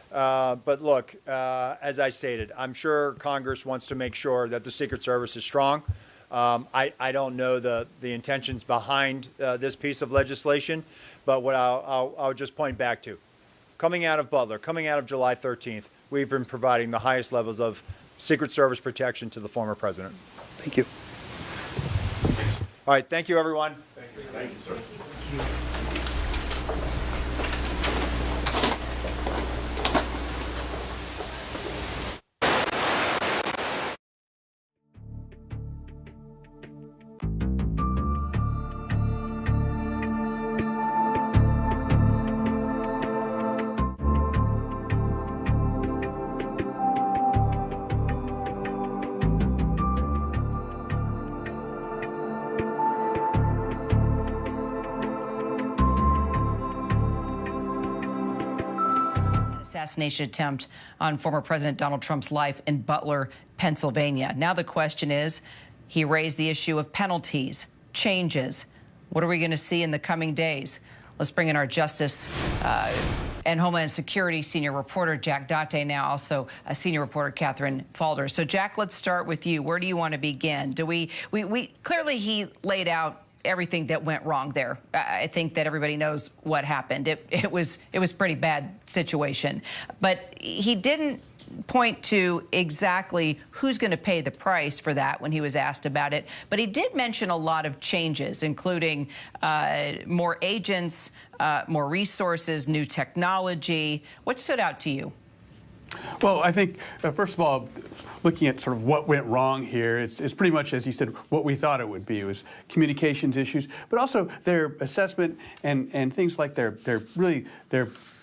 B: But look, as I stated, I'm sure Congress wants to make sure that the Secret Service is strong. I don't know the intentions behind this piece of legislation, but what I'll just point back to, coming out of Butler, coming out of July 13th, we've been providing the highest levels of Secret Service protection to the former president.
H: Thank you.
B: All right, thank you, everyone.
N: Thank you. Thank you, sir.
I: Assassination attempt on former President Donald Trump's life in Butler, Pennsylvania. Now the question is, he raised the issue of penalties, changes. What are we going to see in the coming days? Let's bring in our Justice and Homeland Security senior reporter, Jack Date, now also a senior reporter, Catherine Falder. So, Jack, let's start with you. Where do you want to begin? We clearly he laid out everything that went wrong there. I think that everybody knows what happened. It was pretty bad situation, but he didn't point to exactly who's going to pay the price for that when he was asked about it. But he did mention a lot of changes, including more agents, more resources, new technology. What stood out to you?
W: Well, I think, first of all, looking at sort of what went wrong here, it's pretty much, as you said, what we thought it would be. It was communications issues, but also their assessment and things like their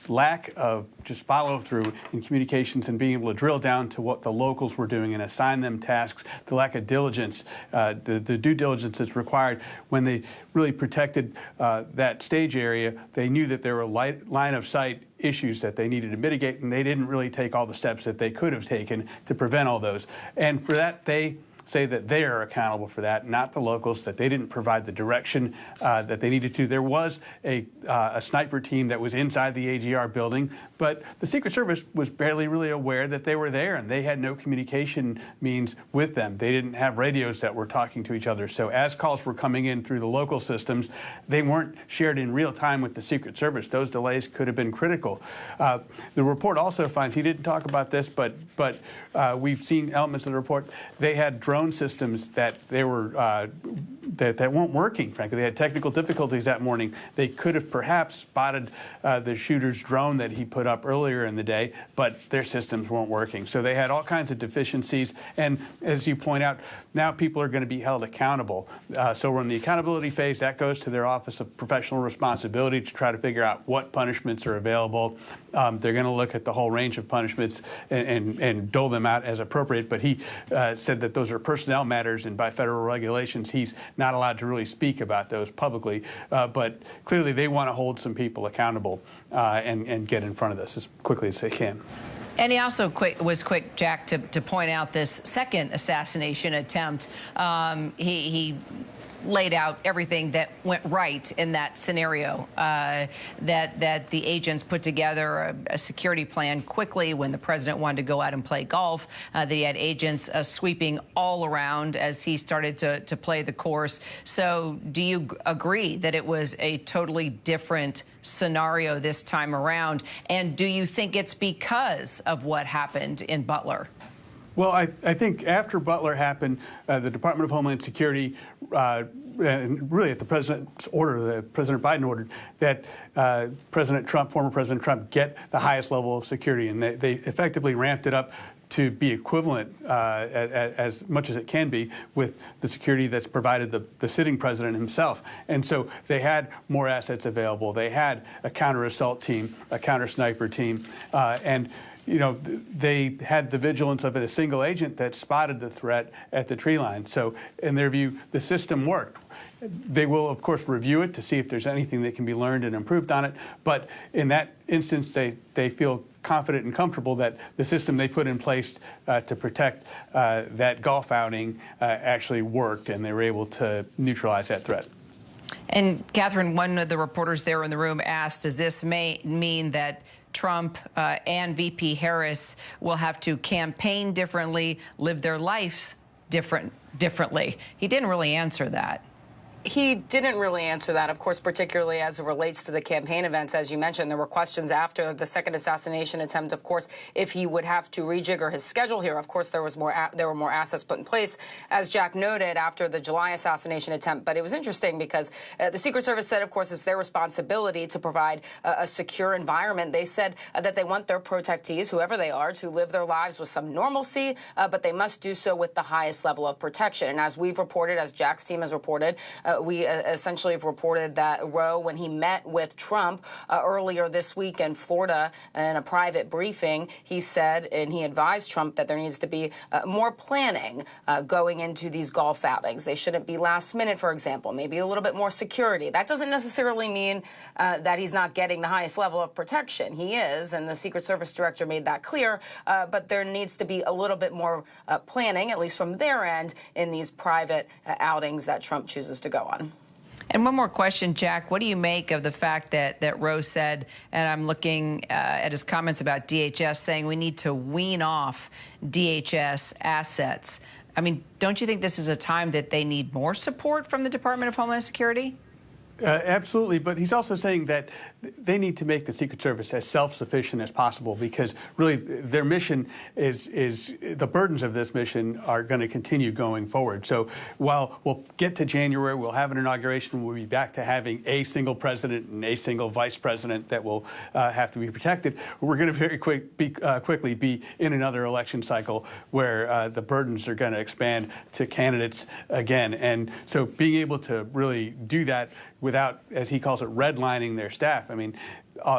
W: lack of just follow through in communications and being able to drill down to what the locals were doing and assign them tasks, the lack of diligence, the due diligence that's required. When they really protected that stage area, they knew that there were line of sight issues that they needed to mitigate, and they didn't really take all the steps that they could have taken to prevent all those. And for that, they say that they are accountable for that, not the locals, that they didn't provide the direction that they needed to. There was a sniper team that was inside the AGR building, but the Secret Service was barely really aware that they were there, and they had no communication means with them. They didn't have radios that were talking to each other. So as calls were coming in through the local systems, they weren't shared in real time with the Secret Service. Those delays could have been critical. The report also finds, he didn't talk about this, but we've seen elements of the report. They had drone systems that they were that weren't working, frankly. They had technical difficulties that morning. They could have perhaps spotted the shooter's drone that he put up earlier in the day, but their systems weren't working. So they had all kinds of deficiencies. And as you point out, now people are going to be held accountable. So we're in the accountability phase. That goes to their Office of Professional Responsibility to try to figure out what punishments are available. They're going to look at the whole range of punishments and dole them out as appropriate. But he said that those are personnel matters, and by federal regulations, he's not allowed to really speak about those publicly. But clearly, they want to hold some people accountable and get in front of this as quickly as they can.
I: And he also was quick, Jack, to point out this second assassination attempt. He laid out everything that went right in that scenario, that the agents put together a security plan quickly when the president wanted to go out and play golf. They had agents sweeping all around as he started to play the course. So do you agree that it was a totally different scenario this time around? And do you think it's because of what happened in Butler?
W: Well, I think after Butler happened, the Department of Homeland Security, and really at the president's order, that President Biden ordered, that former President Trump, get the highest level of security. And they effectively ramped it up to be equivalent as much as it can be with the security that's provided the sitting president himself. And so they had more assets available. They had a counter-assault team, a counter-sniper team, and you know, they had the vigilance of a single agent that spotted the threat at the tree line. So in their view, the system worked. They will, of course, review it to see if there's anything that can be learned and improved on it. But in that instance, they feel confident and comfortable that the system they put in place to protect that golf outing actually worked, and they were able to neutralize that threat.
I: And Catherine, one of the reporters there in the room asked, does this mean that Trump and VP Harris will have to campaign differently, live their lives differently? He didn't really answer that.
E: He didn't really answer that, of course, particularly as it relates to the campaign events. As you mentioned, there were questions after the second assassination attempt, of course, if he would have to rejigger his schedule here. Of course, there were more assets put in place, as Jack noted, after the July assassination attempt. But it was interesting because the Secret Service said, of course, it's their responsibility to provide a secure environment. They said that they want their protectees, whoever they are, to live their lives with some normalcy, but they must do so with the highest level of protection. And as we've reported, as Jack's team has reported, we essentially have reported that Rowe, when he met with Trump earlier this week in Florida in a private briefing, he said and he advised Trump that there needs to be more planning going into these golf outings. They shouldn't be last minute, for example, maybe a little bit more security. That doesn't necessarily mean that he's not getting the highest level of protection. He is, and the Secret Service director made that clear, but there needs to be a little bit more planning, at least from their end, in these private outings that Trump chooses to go on.
I: And one more question, Jack. What do you make of the fact that Rowe said, and I'm looking at his comments about DHS, saying we need to wean off DHS assets? I mean, don't you think this is a time that they need more support from the Department of Homeland Security?
W: Absolutely, but he's also saying that they need to make the Secret Service as self-sufficient as possible, because really their mission is the burdens of this mission are going to continue going forward. So while we'll get to January, we'll have an inauguration, we'll be back to having a single president and a single vice president that will have to be protected. We're going to quickly be in another election cycle where the burdens are going to expand to candidates again. And so being able to really do that without, as he calls it, redlining their staff. I mean,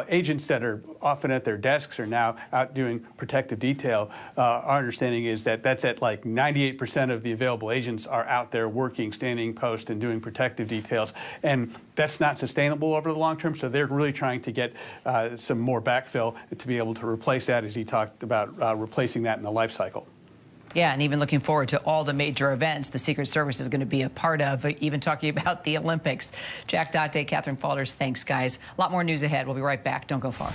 W: agents that are often at their desks are now out doing protective detail. Our understanding is that that's at like 98% of the available agents are out there working, standing post and doing protective details. And that's not sustainable over the long term. So they're really trying to get some more backfill to be able to replace that, as he talked about replacing that in the life cycle.
I: Yeah, and even looking forward to all the major events the Secret Service is going to be a part of, even talking about the Olympics. Jack Date, Catherine Falders, thanks, guys. A lot more news ahead. We'll be right back. Don't go far.